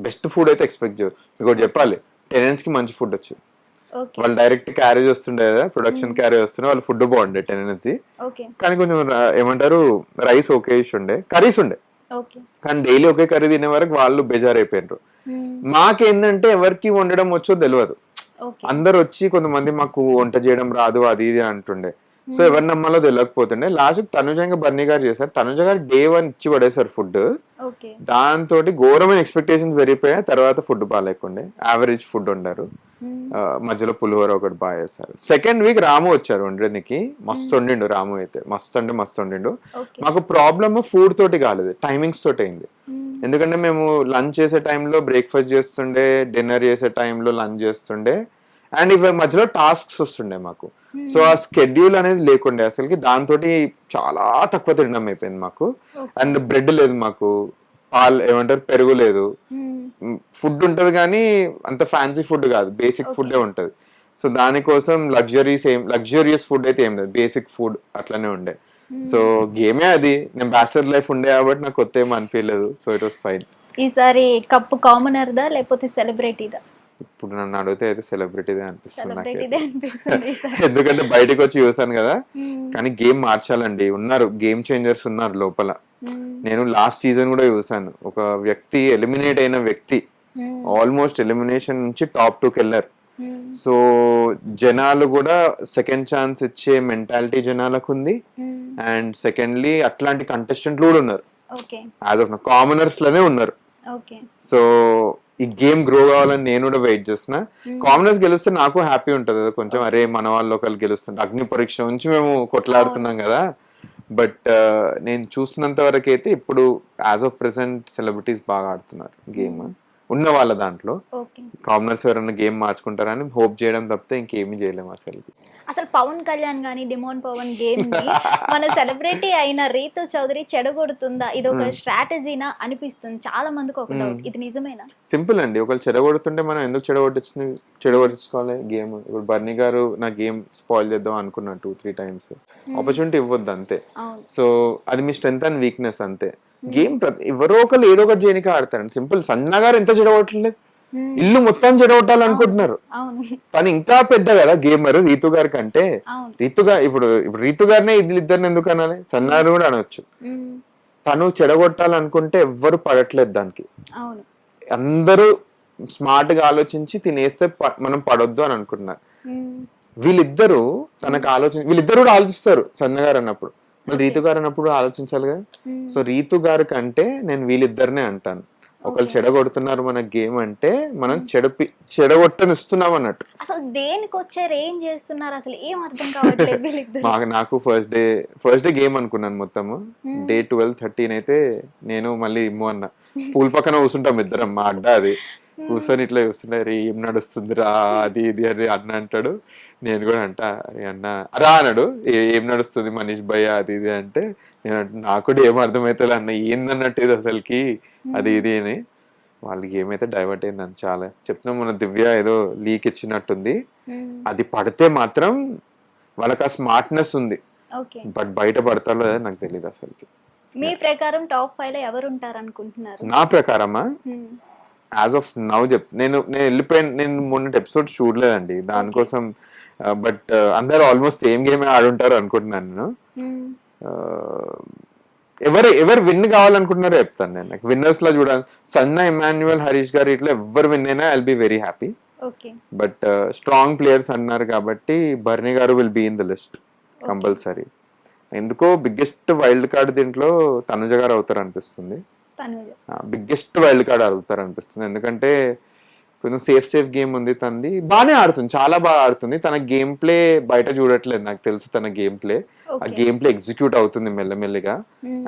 బెస్ట్ ఫుడ్ అయితే ఎక్స్పెక్ట్ చేయదు. మీకు చెప్పాలి, టెనెంట్స్ కి మంచి ఫుడ్ వచ్చింది. ఓకే. వాళ్ళు డైరెక్ట్ క్యారేజ్ వస్తుండే కదా, ప్రొడక్షన్ క్యారేజ్ వస్తుండే, వాళ్ళు ఫుడ్ బాగుండే టెనెంట్స్. ఓకే. కానీ కొంచెం ఏమంటారు రైస్ ఒకే ఉండే, కర్రీస్ ఉండే, ఓకే. కానీ డైలీ ఒకే కర్రీ తినే వరకు వాళ్ళు బేజారైపోయినారు. మాకేందంటే ఎవరికి వండడం వచ్చో తెలియదు. ఓకే. అందరు వచ్చి కొంతమంది మాకు వంట చేయడం రాదు అది ఇది అంటుండే. సో ఎవరి నమ్మాలో తెలియకపోతుండే. లాస్ట్ తనుజంగా బర్నీ గారు చేశారు. తనుజ గారు డే 1 ఇచ్చి పడేశారు ఫుడ్. ఓకే. దాంతో ఘోరమైన ఎక్స్పెక్టేషన్స్ పెరిగిపోయాయి. తర్వాత ఫుడ్ బాగాలేకుండే, యావరేజ్ ఫుడ్ వండారు. మధ్యలో పులిహోర ఒకటి బాగా చేస్తారు. సెకండ్ వీక్ రాము వచ్చారు వండడానికి. మస్తు వండిండు రాము అయితే, మస్తు అంటే మస్తు వండిండు. మాకు ప్రాబ్లమ్ ఫుడ్ తోటి కాలేదు, టైమింగ్స్ తోటి అయింది. ఎందుకంటే మేము లంచ్ చేసే టైంలో బ్రేక్ఫాస్ట్ చేస్తుండే, డిన్నర్ చేసే టైంలో లంచ్ చేస్తుండే, అండ్ ఇవి మధ్యలో టాస్క్స్ వస్తుండే మాకు. సో ఆ స్కెడ్యూల్ అనేది లేకుండే అసలుకి. దాంతో చాలా తక్కువ తినడం అయిపోయింది మాకు. అండ్ బ్రెడ్ లేదు మాకు, పాలు ఏమంటారు పెరుగు లేదు. ఫుడ్ ఉంటది కానీ అంత ఫ్యాన్సీ ఫుడ్ కాదు, బేసిక్ ఫుడ్ ఉంటది. సో దానికోసం లగ్జరియస్ ఫుడ్ అయితే ఏం లేదు, బేసిక్ ఫుడ్ అట్లనే ఉండే. సో గేమే అది. నేను బ్యాచిలర్ లైఫ్ ఉండే కాబట్టి నాకు కొత్త ఏమీ అనిపించలేదు. So it was fine. ఈసారి కప్పు కామనర్దా లేకపోతే సెలబ్రిటీదా? ఇప్పుడు నన్ను అడిగితే అయితే సెలబ్రిటీదే అనిపిస్తుంది సెలబ్రిటీదే అనిపిస్తుంది ఈసారి. ఎందుకంటే బయటకు వచ్చి చూసాను కదా. కానీ గేమ్ మార్చాలండి, ఉన్నారు గేమ్ చేంజర్స్ ఉన్నారు లోపల. నేను లాస్ట్ సీజన్ కూడా చూసాను, ఒక వ్యక్తి ఎలిమినేట్ అయిన వ్యక్తి ఆల్మోస్ట్ ఎలిమినేషన్ నుంచి టాప్ 2కి వెళ్ళారు. సో జనాలు కూడా సెకండ్ ఛాన్స్ ఇచ్చే మెంటాలిటీ జనాలకు ఉంది. అండ్ సెకండ్లీ అట్లాంటి కంటెస్టెంట్లు కూడా ఉన్నారు, యాజ్ ఆఫ్ కామనర్స్ లోనే ఉన్నారు. సో ఈ గేమ్ గ్రో కావాలని నేను కూడా వెయిట్ చేస్తున్నా. కామనర్స్ గెలిస్తే నాకు హ్యాపీ ఉంటది కదా కొంచెం, అరే మన వాళ్ళు ఒకళ్ళు గెలుస్తుంటే. అగ్ని పరీక్ష నుంచి మేము కొట్లాడుతున్నాం కదా. బట్ నేను చూస్తున్నంత వరకు అయితే ఇప్పుడు యాజ్ ఆఫ్ ప్రెసెంట్ సెలబ్రిటీస్ బాగా ఆడుతున్నారు గేమ్ ఉన్న వాళ్ళ దాంట్లో. కామనర్స్ ఎవరైనా గేమ్ మార్చుకుంటారని హోప్ చేయడం తప్పితే ఇంకేమీ చేయలేము అసలు. అసలు పవన్ కళ్యాణ్ గానీ డిమోన్ పవన్ గేమ్ ని మన సెలబ్రిటీ అయిన రీతు చౌదరి చెడగొడుతుందా, ఇది ఒక స్ట్రాటజీనా అనిపిస్తుంది చాలా మందికి ఒక డౌట్. ఇది నిజమేనా? సింపుల్ అండి, ఒకళ్ళు చెడగొడుతుంటే మనం ఎందుకు చెడగొట్టించుకోవాలి గేమ్. ఇప్పుడు బర్నీ గారు నా గేమ్ స్పాయిల్ చేద్దాం అనుకున్నా 2-3 times, ఆపర్చునిటీ ఇవ్వద్దు అంతే. సో అది మీ స్ట్రెంత్ అండ్ వీక్నెస్ అంతే. గేమ్ ఎవరో ఒకళ్ళు ఏదో ఒకటి చేయడానికి ఆడతారండి. సింపుల్. సన్నా గారు ఎంత చెడగొట్టలేదు, ఇల్లు మొత్తం చెడగొట్టాలనుకుంటున్నారు. తను ఇంకా పెద్ద కదా గేమర్ రీతు గారి కంటే. ఇప్పుడు రీతు గారినే ఇద్దరిని ఎందుకు అనాలి, సన్నాను కూడా అనొచ్చు. తను చెడగొట్టాలనుకుంటే ఎవ్వరు పడట్లేదు దానికి. అందరూ స్మార్ట్ గా ఆలోచించి తినేస్తే మనం పడొద్దు అని అనుకుంటున్నారు. వీళ్ళిద్దరూ వీళ్ళిద్దరు కూడా ఆలోచిస్తారు. సన్నగారు అన్నప్పుడు మళ్ళీ రీతు గారు అన్నప్పుడు ఆలోచించాలి కదా. సో రీతు గారి కంటే నేను వీళ్ళిద్దరినే అంటాను. ఒకళ్ళు చెడగొడుతున్నారు మన గేమ్ అంటే మనం చెడగొట్టనిస్తున్నాం అన్నట్టు. అసలు దేనికి వచ్చారు, ఏం చేస్తున్నారు, అసలు ఏం అర్థం కావట్లేదు. నాకు ఫస్ట్ డే గేమ్ అనుకున్నాను మొత్తము. డే 12-13 అయితే నేను మళ్ళీ ఇమ్ము అన్న పూల్ పక్కన కూర్చుంటాం ఇద్దరం, మా అడ్డ అది కూర్చొని ఇట్లా చూస్తుంటే ఏం నడుస్తుందిరా అది ఇది అని అన్న అంటాడు. నేను కూడా అంటా అన్న రా అన్నాడు, ఏం నడుస్తుంది మనీష్ భయ్య అది ఇది అంటే నేను నాకు కూడా ఏం అర్థమైతే అన్న ఏందన్నట్టు ఇది అసలుకి అది ఇది అని. వాళ్ళకి ఏమైతే డైవర్ట్ అయిందని చాలా చెప్తున్నాం. మన దివ్య ఏదో లీక్ ఇచ్చినట్టుంది, అది పడితే మాత్రం వాళ్ళకి ఆ స్మార్ట్నెస్ ఉంది. బట్ బయట పడతారో నాకు తెలియదు అసలుకి. మీ ప్రకారం టాప్ 5 లో ఎవరు ఉంటారు అనుకుంటున్నారు? నా ప్రకారమా యాజ్ ఆఫ్ నౌ నేను వెళ్ళిపోయాను. నేను మొన్నటి ఎపిసోడ్ చూడలేదండి దానికోసం. బట్ అందరు ఆల్మోస్ట్ సేమ్ గేమ్ ఆడుంటారు అనుకుంటున్నాను నేను. ఎవరు విన్ కావాలనుకుంటున్నారో చెప్తాను నేను. నాకు విన్నర్స్ లో చూడాలి, సన్నా, ఇమాన్యువల్, హరీష్ గారు ఇట్లా ఎవరు విన్ అయినా I'll be very happy. But strong players అన్నారు కాబట్టి బర్నీ గారు will be in the list compulsory. ఎందుకో బిగ్గెస్ట్ వైల్డ్ కార్డ్ దీంట్లో తనుజ గారు అవుతారు అనిపిస్తుంది. బిగ్గెస్ట్ వైల్డ్ కార్డ్ అవుతారు అనిపిస్తుంది. ఎందుకంటే కొంచెం సేఫ్ గేమ్ ఉంది తనది, బాగానే ఆడుతుంది, చాలా బాగా ఆడుతుంది. తన గేమ్ ప్లే బయట చూడట్లేదు నాకు తెలుసు. తన గేమ్ ప్లే ఆ గేమ్ ప్లే ఎగ్జిక్యూట్ అవుతుంది మెల్లమెల్లిగా.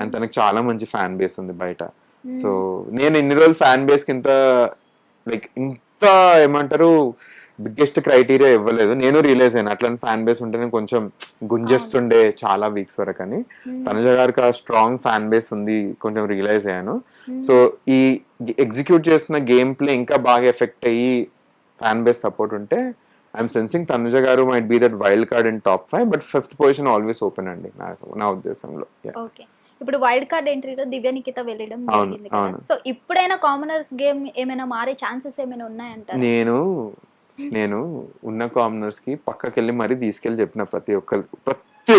అండ్ తనకు చాలా మంచి ఫ్యాన్ బేస్ ఉంది బయట. సో నేను ఇన్ని రోజులు ఫ్యాన్ బేస్ కి ఇంత ఏమంటారు బిగ్గెస్ట్ క్రైటీరియా ఇవ్వలేదు. నేను రియలైజ్ అయ్యాను అట్లాంటి ఫ్యాన్ బేస్ ఉంటే నేను కొంచెం గుంజేస్తుండే చాలా వీక్స్ వరకు అని. తనుజ గారికి ఆ స్ట్రాంగ్ ఫ్యాన్ బేస్ ఉంది కొంచెం రియలైజ్ అయ్యాను. సో ఈ ఎగ్జిక్యూట్ చేస్తున్న గేమ్ ప్లే ఇంకా బాగా ఎఫెక్ట్ అయ్యి ఫ్యాన్ బేస్ సపోర్ట్ ఉంటే ఐఎమ్ సెన్సింగ్ తనుజ గారు might be that wild card in top 5. But 5th position always open అండి నా ఉద్దేశంలో. ఇప్పుడు వైల్డ్ కార్డ్ ఎంట్రీలో దివ్య నిఖిత వెళ్ళడం అవును, జరిగింది కదా. అవును. సో ఇప్పుడైనా కామనర్స్ గేమ్ ఏమైనా మారే ఛాన్సెస్ ఏమైనా ఉన్నాయంటారా? నేను ఉన్న కామనర్స్ కి పక్కకెళ్ళి మరీ తీసుకెళ్ళి చెప్పిన ప్రతి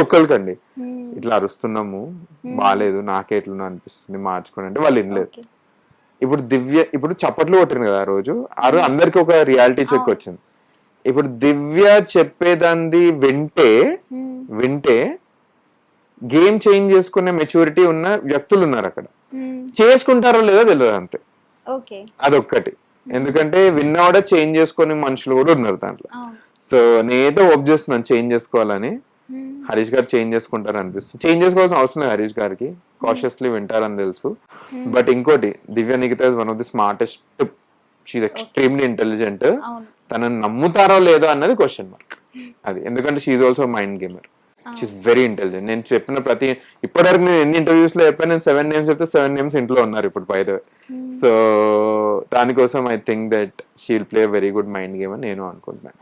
ఒక్కరికండి Hmm. ఇట్లా అరుస్తున్నాము, బాగాలేదు, నాకే ఎట్లున్నా అనిపిస్తుంది, మార్చుకోండి అంటే వాళ్ళు వినలేదు. Okay. ఇప్పుడు చప్పట్లు కొట్టింది కదా ఆ రోజు అందరికి ఒక రియాలిటీ చెక్ వచ్చింది. ఇప్పుడు దివ్య చెప్పేదాన్ని వింటే గేమ్ చేంజ్ చేసుకునే మెచ్యూరిటీ ఉన్న వ్యక్తులు ఉన్నారు అక్కడ. చేసుకుంటారో లేదో తెలియదు అంతే, ఓకే. అదొక్కటి. ఎందుకంటే విన్నా కూడా చేంజ్ చేసుకునే మనుషులు కూడా ఉన్నారు దాంట్లో. సో నేనైతే హోప్ చేస్తున్నాను చేంజ్ చేసుకోవాలని. హరీష్ గారు చేంజ్ చేసుకుంటారు అనిపిస్తుంది. చేంజ్ చేసుకోవాల్సిన అవసరం లేదు హరీష్ గారికి, కాషియస్లీ వింటారని తెలుసు. బట్ ఇంకోటి, Divya Nikhitha is one of the smartest, she's extremely intelligent. తనని నమ్ముతారో లేదో అన్నది క్వశ్చన్ మార్క్ అది. ఎందుకంటే she's also mind gamer, she's very intelligent. నేను చెప్పిన ఇప్పటివరకు నేను ఎన్ని ఇంటర్వ్యూస్ లో చెప్పాను, నేను 7 names చెప్తే 7 names ఇంట్లో ఉన్నారు ఇప్పుడు బై ద వే. సో దానికోసం I think that she will play very good mind game అని నేను అనుకుంటున్నాను.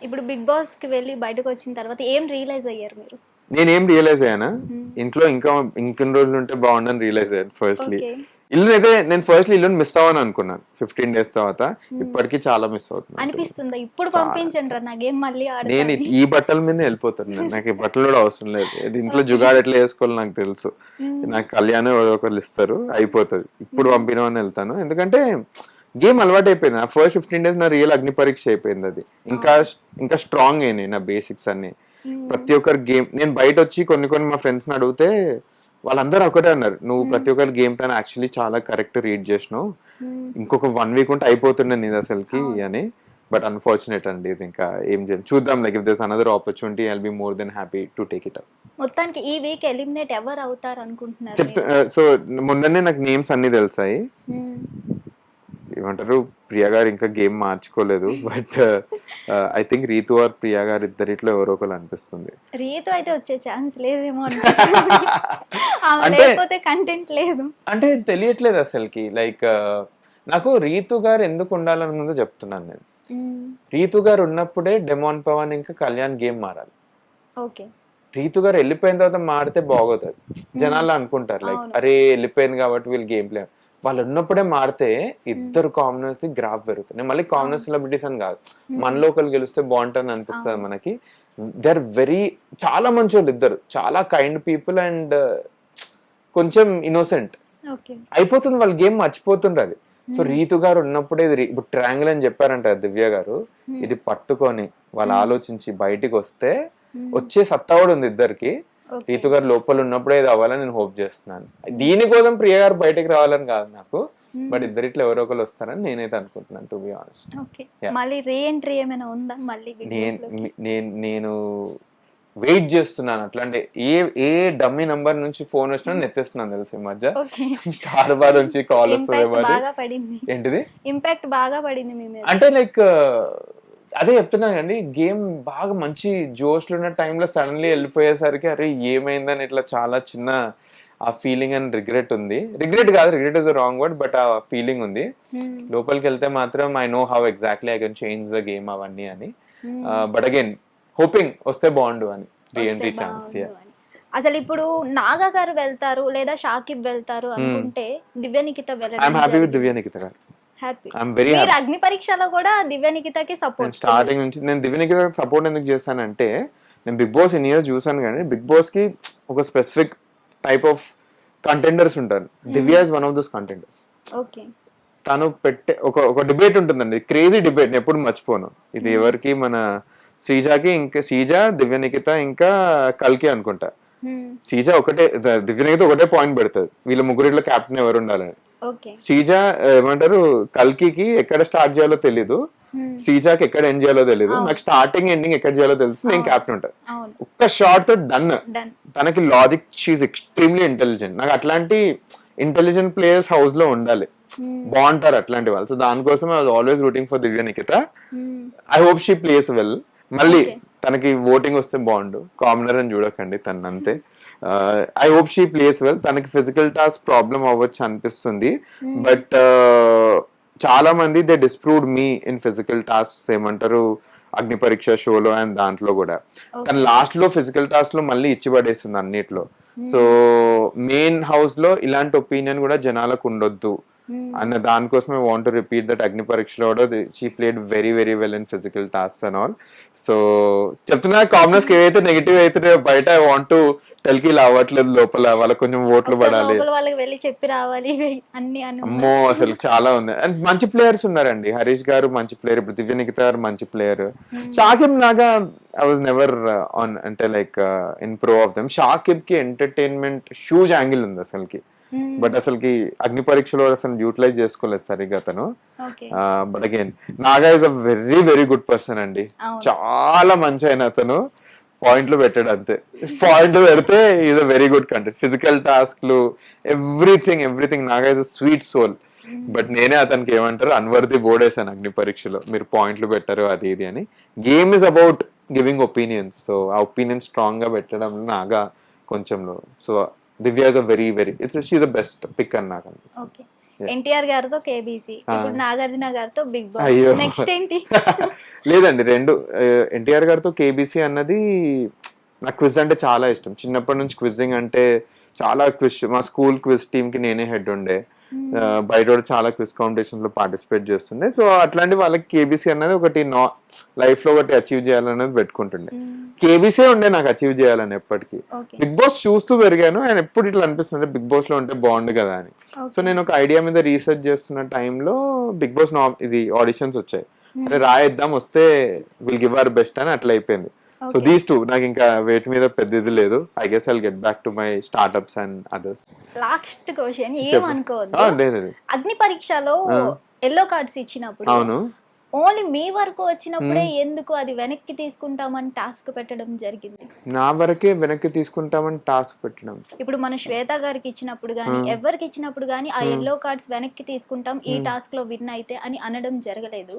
ఇప్పుడు బిగ్ బాస్ కి వెళ్ళి బయటకు వచ్చిన తర్వాత ఏం రియలైజ్ అయ్యారు మీరు? నేనేం రియలైజ్ అయ్యానా, ఇంట్లో ఇంకొన్ని రోజులు ఉంటే బాగుండని రియలైజ్ అయ్యాను. ఫస్ట్లీ ఇల్లుని మిస్ అవ్వని అనుకున్నాను 15 days తర్వాత. ఇప్పటికీ చాలా మిస్ అవుతుంది అనిపిస్తుందా? ఇప్పుడు పంపించండి నా గేమ్ మళ్ళీ నేను ఈ బట్టల మీద వెళ్ళిపోతాను. నాకు ఈ బట్టలు కూడా అవసరం లేదు. ఇంట్లో జుగాడు ఎట్లా వేసుకోవాలి నాకు తెలుసు. నాకు కళ్యాణం ఒకరు ఇస్తారు, అయిపోతుంది. ఇప్పుడు పంపినవని వెళ్తాను, ఎందుకంటే గేమ్ అలవాటు అయిపోయింది. నా ఫస్ట్ 15 days నా రియల్ అగ్ని పరీక్ష అయిపోయింది. అది ఇంకా స్ట్రాంగ్ అయినాయి నా బేసిక్స్ అన్ని. ప్రతి ఒక్కరి గేమ్ నేను బయట వచ్చి కొన్ని మా ఫ్రెండ్స్ ని అడిగితే వాళ్ళందరూ ఒకటే అన్నారు, నువ్వు ప్రతి ఒక్కరి గేమ్ ప్లాన్ యాక్చువల్లీ చాలా కరెక్ట్ రీడ్ చేసినావు, ఇంకొక 1 week ఉంటే అయిపోతుండే నీది అసలుకి అని. బట్ అన్ఫార్చునేట్ అండి, ఇది ఇంకా ఏం చేయాలి చూద్దాం. Like if there's another opportunity I'll be more than happy to take it up. మొత్తానికి ఈ వీక్ ఎలిమినేట్ ఎవరు అవుతారు అనుకుంటున్నారు? సో మొన్ననే నాకు నేమ్స్ అన్ని తెలిసాయి. ఏమంటారు, ప్రియా గారు ఇంకా గేమ్ మార్చుకోలేదు. But I think Rithu or Priya గారు ఇద్దరిట్లో ఎవరో ఒకరు అనిపిస్తుంది. రీతు అయితే వచ్చే ఛాన్స్ లేదేమో అంటే కంటెంట్ లేదు అంటే తెలియట్లేదు అసలుకి. లైక్ నాకు రీతు గారు ఎందుకు ఉండాలని ముందు చెప్తున్నాను నేను. రీతు గారు ఉన్నప్పుడే డెమాన్ పవన్ ఇంకా కళ్యాణ్ గేమ్ మారాలి. ఓకే. రీతు గారు వెళ్ళిపోయిన తర్వాత మారితే బాగోతుంది. జనాలు అనుకుంటారు లైక్ అరే వెళ్ళిపోయింది కాబట్టి వీళ్ళు గేమ్ ప్లే. వాళ్ళు ఉన్నప్పుడే మారితే ఇద్దరు కామనర్స్ గ్రాఫ్ పెరుగుతుంది. మళ్ళీ కామనర్ సెలబ్రిటీస్ అని కాదు, మనలో ఒకరు గెలిస్తే బాగుంటుంది అనిపిస్తుంది మనకి. దే ఆర్ చాలా మంచి వాళ్ళు ఇద్దరు, చాలా కైండ్ పీపుల్ అండ్ కొంచెం ఇన్నోసెంట్. అయిపోతుంది వాళ్ళ గేమ్ మర్చిపోతుండ్రు. సో రీతు గారు ఉన్నప్పుడే ఇప్పుడు ట్రయాంగిల్ అని చెప్పారంట దివ్య గారు, ఇది పట్టుకొని వాళ్ళు ఆలోచించి బయటికి వస్తే వచ్చే సత్తా కూడా ఉంది ఇద్దరికి. రీతు గారు లోపల ఉన్నప్పుడే ఇది అవ్వాలని నేను హోప్ చేస్తున్నాను. దీనికోసం ప్రియ గారు బయటకు రావాలని కాదు నాకు, బట్ ఇద్దరిట్లో ఎవరో ఒకరు వస్తారని నేనైతే అనుకుంటున్నాను టు బి ఆనెస్ట్. మళ్ళీ రీ ఎంట్రీ ఏమైనా ఉందా? మళ్ళీ నేను వెయిట్ చేస్తున్నాను. అట్లాంటి ఏ డమ్మీ నంబర్ నుంచి ఫోన్ వచ్చినా నెత్తేస్తున్నాను తెలుసు. ఈ మధ్య స్టార్ బార్ నుంచి కాల్ వస్తుంది. ఏంటిది ఇంపాక్ట్ బాగా పడింది అంటే లైక్ అదే చెప్తున్నా అండి, గేమ్ బాగా మంచి జోష్లో ఉన్న టైంలో సడన్లీ వెళ్ళిపోయేసరికి అరే ఏమైందని ఇట్లా చాలా చిన్న ఆ ఫీలింగ్ అండ్ రిగ్రెట్ ఉంది. Regret is the wrong word, but ఆ ఫీలింగ్ ఉంది. లోపలికి వెళ్తే మాత్రం I know how exactly I can change the game అవన్నీ అని. బట్ అగైన్ హోపింగ్ వస్తే బాగుండు అని రీఎంట్రీ ఛాన్స్. అసలు ఇప్పుడు నాగా గారు వెళ్తారు లేదా షాకిబ్ వెళ్తారు అనుకుంటే దివ్య నిఖిత వెళ్ళడం. ఐఎమ్ హ్యాపీ విత్ దివ్య నిఖిత గారు. అగ్ని పరీక్షలో కూడా దివ్య నిఖితకి సపోర్ట్. స్టార్టింగ్ నుంచి నేను దివ్య నిఖిత సపోర్ట్ ఎందుకు చేశానంటే, నేను బిగ్ బాస్ ఇన్ని ఇయర్స్ చూసాను కానీ బిగ్ బాస్ కి ఒక స్పెసిఫిక్ టైప్ ఆఫ్ కంటెండర్స్ ఉంటారు. Divya is one of those contenders. తను పెట్టే ఒక డిబేట్ ఉంటుందండి, క్రేజీ డిబేట్, నేను ఎప్పుడు మర్చిపోను. ఇది ఎవరికి, మన శ్రీజాకి, ఇంకా శ్రీజ, దివ్య నిఖిత ఇంకా కల్కి అనుకుంటా. శ్రీజ దివ్య నిఖిత ఒకటే పాయింట్ పెడుతుంది, వీళ్ళ ముగ్గురిలో కెప్టెన్ ఎవరు ఉండాలని. శ్రీజ ఏమంటారు, కల్కి ఎక్కడ స్టార్ట్ చేయాలో తెలీదు, శ్రీజాకి ఎక్కడ ఎండ్ చేయాలో తెలీదు, నాకు స్టార్టింగ్ ఎండింగ్ ఎక్కడ చేయాలో తెలుసు, నేను కెప్టెన్ ఉంటాను. ఒక్క షార్ట్ తో డన్. తనకి లాజిక్, షీఈ్ ఎక్స్ట్రీమ్లీ ఇంటెలిజెంట్. నాకు అట్లాంటి ఇంటెలిజెంట్ ప్లేయర్స్ హౌస్ లో ఉండాలి, బాగుంటారు అట్లాంటి వాళ్ళు. సో దానికోసం I was always rooting for Divya Nikhita. I hope she plays well. మళ్ళీ తనకి ఓటింగ్ వస్తే బాగుండు, కామనర్ అని చూడకండి తను అంతే. I hope she plays well. తనకి ఫిజికల్ టాస్క్ ప్రాబ్లం అవ్వచ్చు అనిపిస్తుంది, బట్ చాలా మంది they disproved me in physical task. ఏమంటారు, అగ్ని పరీక్ష షోలో అండ్ దాంట్లో కూడా. కానీ లాస్ట్ లో ఫిజికల్ టాస్క్ లో మళ్ళీ ఇచ్చి పడేస్తుంది అన్నిట్లో. సో మెయిన్ హౌస్ లో ఇలాంటి ఒపీనియన్ కూడా జనాలకు ఉండొద్దు అన్న దానికోసమే వాంట్ టు రిపీట్ దట్ అగ్ని పరీక్షలో కూడా she played very very well in physical task and all. So చెప్తున్నా కామనర్స్ ఏవైతే నెగిటివ్ అయితే బయట ఐ వాంట్ టు టెల్కి ఇలా అవ్వట్లేదు, లోపల వాళ్ళకి కొంచెం ఓట్లు పడాలి, వాళ్ళకి వెళ్ళి చెప్పి రావాలి అన్ని అని. అమ్మో అసలు చాలా ఉంది. అండ్ మంచి ప్లేయర్స్ ఉన్నారండి. హరీష్ గారు మంచి ప్లేయర్, ఇప్పుడు దివ్య నిఖిత గారు మంచి player. Shakib Naga I was never on అంటే like in pro of them. Shakib కి ఎంటర్టైన్మెంట్ హ్యూజ్ యాంగిల్ ఉంది అసలుకి, బట్ అసలుకి అగ్ని పరీక్షలో అసలు యూటిలైజ్ చేసుకోలేదు సరిగ్గా తను. But again Naga is a very very good person అండి, చాలా మంచి అయిన అతను. పాయింట్లు పెట్టాడు అంతే, పాయింట్లు పెడితే is a very good content. Physical టాస్క్లు everything Naga is a sweet soul. But నేనే అతనికి ఏమంటారు అన్వర్ది బోర్డేసాను అగ్ని పరీక్షలో, మీరు పాయింట్లు పెట్టారు అది ఇది అని. Game is about giving opinions, so ఆ ఒపీనియన్ స్ట్రాంగ్ గా పెట్టడం నాగా కొంచెంలో. So Divya is a very she is the best pick అని నాకు అనిపిస్తుంది. ఎన్టీఆర్ గారితో కేబీసీ, ఇప్పుడు నాగార్జున గారితో బిగ్ బాస్. అయ్యో నెక్స్ట్ ఏంటి? లేదండి, రెండు. ఎన్టీఆర్ గారితో కేబీసీ అన్నది నాకు క్విజ్ అంటే చాలా ఇష్టం. చిన్నప్పటి నుంచి క్విజింగ్ అంటే చాలా క్విజ్, మా స్కూల్ క్విజ్ టీమ్ కి నేనే హెడ్ ఉండే. బయట చాలా క్విజ్ కాంపిటీషన్స్ లో పార్టిసిపేట్ చేస్తుండే. సో అట్లాంటి వాళ్ళకి కేబీసీ అన్నది ఒకటి లైఫ్ లో ఒకటి అచీవ్ చేయాలనేది పెట్టుకుంటుండే. కేబీసీ ఉండే నాకు అచీవ్ చేయాలని ఎప్పటికీ. బిగ్ బాస్ చూస్తూ పెరిగాను, అండ్ ఎప్పుడు ఇట్లా అనిపిస్తుంది బిగ్ బాస్ లో ఉంటే బాగుండు కదా అని. సో నేను ఒక ఐడియా మీద రీసెర్చ్ చేస్తున్న టైంలో బిగ్ బాస్ ఇది ఆడిషన్స్ వచ్చాయి. అరే రాయిద్దాం, వస్తే విల్ గివ్ అవర్ బెస్ట్ అని అట్లా అయిపోయింది. సో దీస్ టూ నాకు ఇంకా వేటి మీద పెద్ద ఇది లేదు. I guess I'll get back to my startups and others. Last question, ఏమనుకోవద్దు. అగ్ని పరీక్షలో ఎల్లో కార్డ్స్ ఇచ్చినప్పుడు అవును ఓన్లీ మీ వరకు వచ్చినప్పుడే ఎందుకు అది వెనక్కి తీసుకుంటామని టాస్క్ పెట్టడం జరిగింది? నా వరకే వెనక్కి తీసుకుంటామని టాస్క్ పెట్టడం. ఇప్పుడు మన శ్వేత గారికి ఇచ్చినప్పుడు గానీ ఎవరికి ఇచ్చినప్పుడు గానీ ఆ ఎల్లో కార్డ్స్ వెనక్కి తీసుకుంటాం ఈ టాస్క్ లో విన్ అయితే అని అనడం జరగలేదు.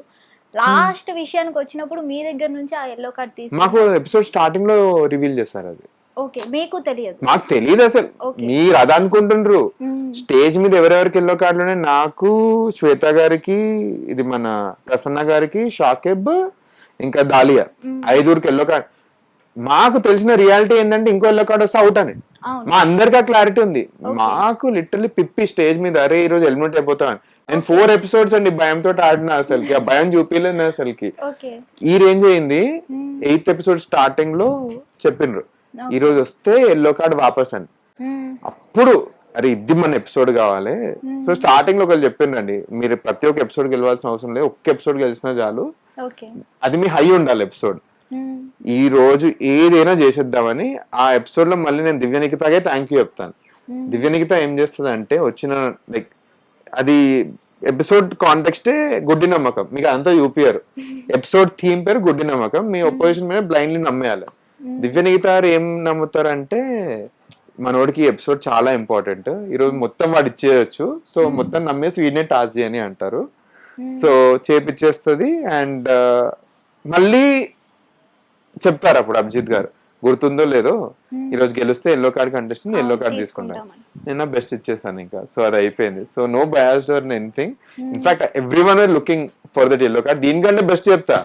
లాస్ట్ విషయానికి వచ్చినప్పుడు మీ దగ్గర నుంచి ఆ ఎల్లో కార్డ్ తీసి మాకు ఎపిసోడ్ స్టార్టింగ్ లో రివీల్ చేస్తారు అది. ఓకే, మీకు తెలియదు? మాకు తెలియదు అసలు, మీరు అది అనుకుంటుండ్రు. స్టేజ్ మీద ఎవరెవరికి ఎల్లో కార్డులు, నాకు, శ్వేత గారికి, ఇది మన ప్రసన్న గారికి, షాకిబ్, ఇంకా దాలియా, 5 ఎల్లో కార్డ్. మాకు తెలిసిన రియాలిటీ ఏంటంటే ఇంకో ఎల్లో కార్డ్ వస్తే అవుట్ అని. మా అందరికి ఆ క్లారిటీ ఉంది. మాకు లిటరల్లీ పిప్పి స్టేజ్ మీద, అరే ఈ రోజు ఎలిమినేట్ అయిపోతామని. నేను 4 ఎపిసోడ్స్ అండి భయంతో ఆడిన, అసలుకి ఆ భయం చూపించలేదు అసలుకి. ఈ రేంజ్ అయింది. 8th ఎపిసోడ్ స్టార్టింగ్ లో చెప్పిండ్రు ఈ రోజు వస్తే ఎల్లో కార్డ్ వాపస్ అని. అప్పుడు అరే ఇది మన ఎపిసోడ్ కావాలి. సో స్టార్టింగ్ లో ఒకళ్ళు చెప్పిండ్రండి, మీరు ప్రతి ఒక్క ఎపిసోడ్ గెలవాల్సిన అవసరం లేదు, ఒక్క ఎపిసోడ్ గెలిచినా చాలు, అది మీ హై ఉండాలి ఎపిసోడ్. ఈ రోజు ఏదైనా చేసేద్దామని ఆ ఎపిసోడ్ లో మళ్ళీ నేను దివ్య నిఖితాగే థ్యాంక్ యూ చెప్తాను. దివ్య నిఖిత ఏం చేస్తుంది అంటే వచ్చిన లైక్ అది ఎపిసోడ్ కాంటెక్స్టే గుడ్డి నమ్మకం, మీకు అంతా చూపియారు. ఎపిసోడ్ థీమ్ పేరు గుడ్డి నమ్మకం, మీ ఒపోజిషన్ మీద బ్లైండ్లీ నమ్మేయాలి. దివ్య నిఖిత ఏం నమ్ముతారంటే మనోడికి ఎపిసోడ్ చాలా ఇంపార్టెంట్, ఈ రోజు మొత్తం వాడు ఇచ్చేయచ్చు, సో మొత్తం నమ్మేసి వీడినే టాస్ చేయని అంటారు. సో చేపిచ్చేస్తుంది. అండ్ మళ్ళీ చెప్తారు అప్పుడు అభిజిత్ గారు, గుర్తుందో లేదో ఈ రోజు గెలిస్తే yellow card contestant yellow card తీసుకుంటాను, నేను బెస్ట్ ఇచ్చేసాను ఇంకా. సో అది అయిపోయింది. So no biased or anything. In fact everyone are looking for that yellow card. దీనికంటే బెస్ట్ చెప్తా,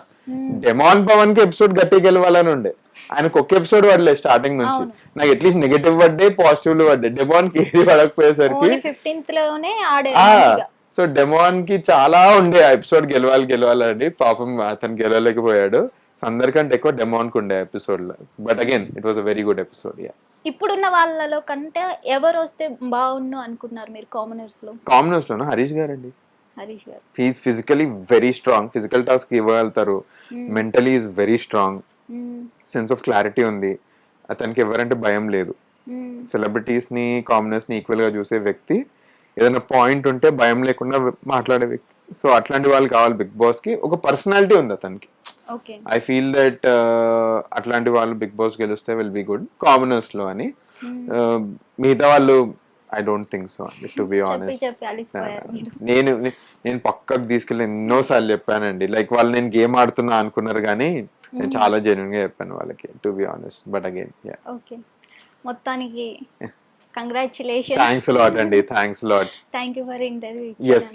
డెమాన్ పవన్ కి ఎపిసోడ్ గట్టి గెలవాలని ఉండే, ఆయనకు ఒక్క ఎపిసోడ్ పడలేదు స్టార్టింగ్ నుంచి. నాకు అట్లీస్ట్ నెగటివ్ పడ్డాయి, పాజిటివ్ పడ్డాయి. డెమాన్ కి ఏది పడకపోయేసరికి సో డెమాన్ కి చాలా ఉండే ఆ ఎపిసోడ్ గెలవాలని, పాపం అతను గెలవలేకపోయాడు. అందరికంటే ఎక్కువ డెమాన్ కు ఉండే ఎపిసోడ్ లో. But again it was a very good episode. ఇప్పుడున్న వాళ్ళలో కంటే ఎవరు వస్తే బాగుండు అనుకున్నారు మీరు కామనర్స్ లో? కామనర్స్ లోనా హరీష్ గారు అండి. హరీష్ గారు he's physically very strong, physical task ఇవ్వగలుగుతారు, mentally is very strong, sense of clarity ఉంది, అతనికి ఎవరంటే భయం లేదు. సెలబ్రిటీస్ ని కామనర్స్ ని ఈక్వల్ గా చూసే వ్యక్తి, ఏదైనా పాయింట్ ఉంటే భయం లేకుండా మాట్లాడే వ్యక్తి. సో అట్లాంటి వాళ్ళు కావాలి బిగ్ బాస్ కి. ఒక పర్సనాలిటీ ఉంది అతనికి. ఐ ఫీల్ దట్ అట్లాంటి వాళ్ళు బిగ్ బాస్ గెలిస్తే విల్ బి గుడ్ కామనర్స్ లో అని. మిగతా వాళ్ళు ఐ డోంట్ థింక్ సో అండి, టు బి ఆనెస్ట్. నేను పక్కకు తీసుకెళ్ళి ఎన్నోసార్లు చెప్పానండి, లైక్ వాళ్ళు నేను గేమ్ ఆడుతున్నా అనుకున్నారు కానీ నేను చాలా జెన్యూన్ గా చెప్పాను వాళ్ళకి, to be honest. But again మొత్తానికి కంగ్రాచులేషన్. థ్యాంక్స్ లాట్ అండి, thanks lot. Thank you for interview. Yes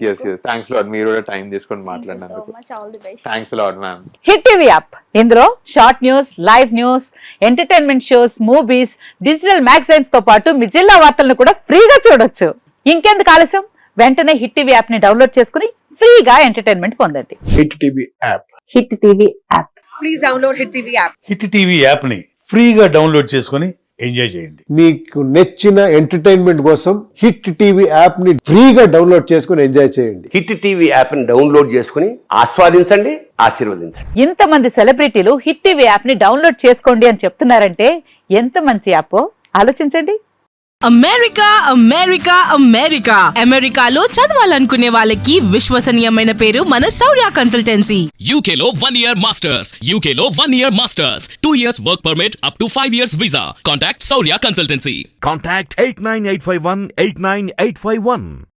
thanks lot, మీరు కూడా టైం తీసుకొని మాట్లాడినందుకు. Much, all the best. Thanks lot ma'am. Hit TV app ఇందులో short news, live news, entertainment shows, movies, digital magazines తో పాటు మీ జిల్లా వార్తలను కూడా ఫ్రీగా చూడొచ్చు. ఇంకెందుకు ఆలస్యం, వెంటనే హిట్ టీవీ యాప్ ని డౌన్లోడ్ చేసుకుని ఫ్రీగా ఎంటర్టైన్మెంట్ పొందండి. Hit TV app. Hit TV app. Please download Hit TV app. Hit TV app ని ఫ్రీగా డౌన్లోడ్ చేసుకొని ఎంజాయ్ చేయండి. మీకు నచ్చిన ఎంటర్టైన్మెంట్ కోసం హిట్ టీవీ యాప్ ని ఫ్రీగా డౌన్లోడ్ చేసుకుని ఎంజాయ్ చేయండి. హిట్ టీవీ యాప్ని డౌన్లోడ్ చేసుకుని ఆస్వాదించండి, ఆశీర్వదించండి. ఇంతమంది సెలబ్రిటీలు హిట్ టీవీ యాప్ ని డౌన్లోడ్ చేసుకోండి అని చెప్తున్నారంటే ఎంత మంచి యాప్ ఆలోచించండి. అమెరికా అమెరికా అమెరికా అమెరికాలో చదవాలనుకునే వాళ్ళకి విశ్వసనీయమైన పేరు మన శౌర్య కన్సల్టెన్సీ. UK లో 1 year masters, UK లో 1 year masters, 2 years work permit up to 5 years visa. Contact Saurya Consultancy. Contact 89851 89851.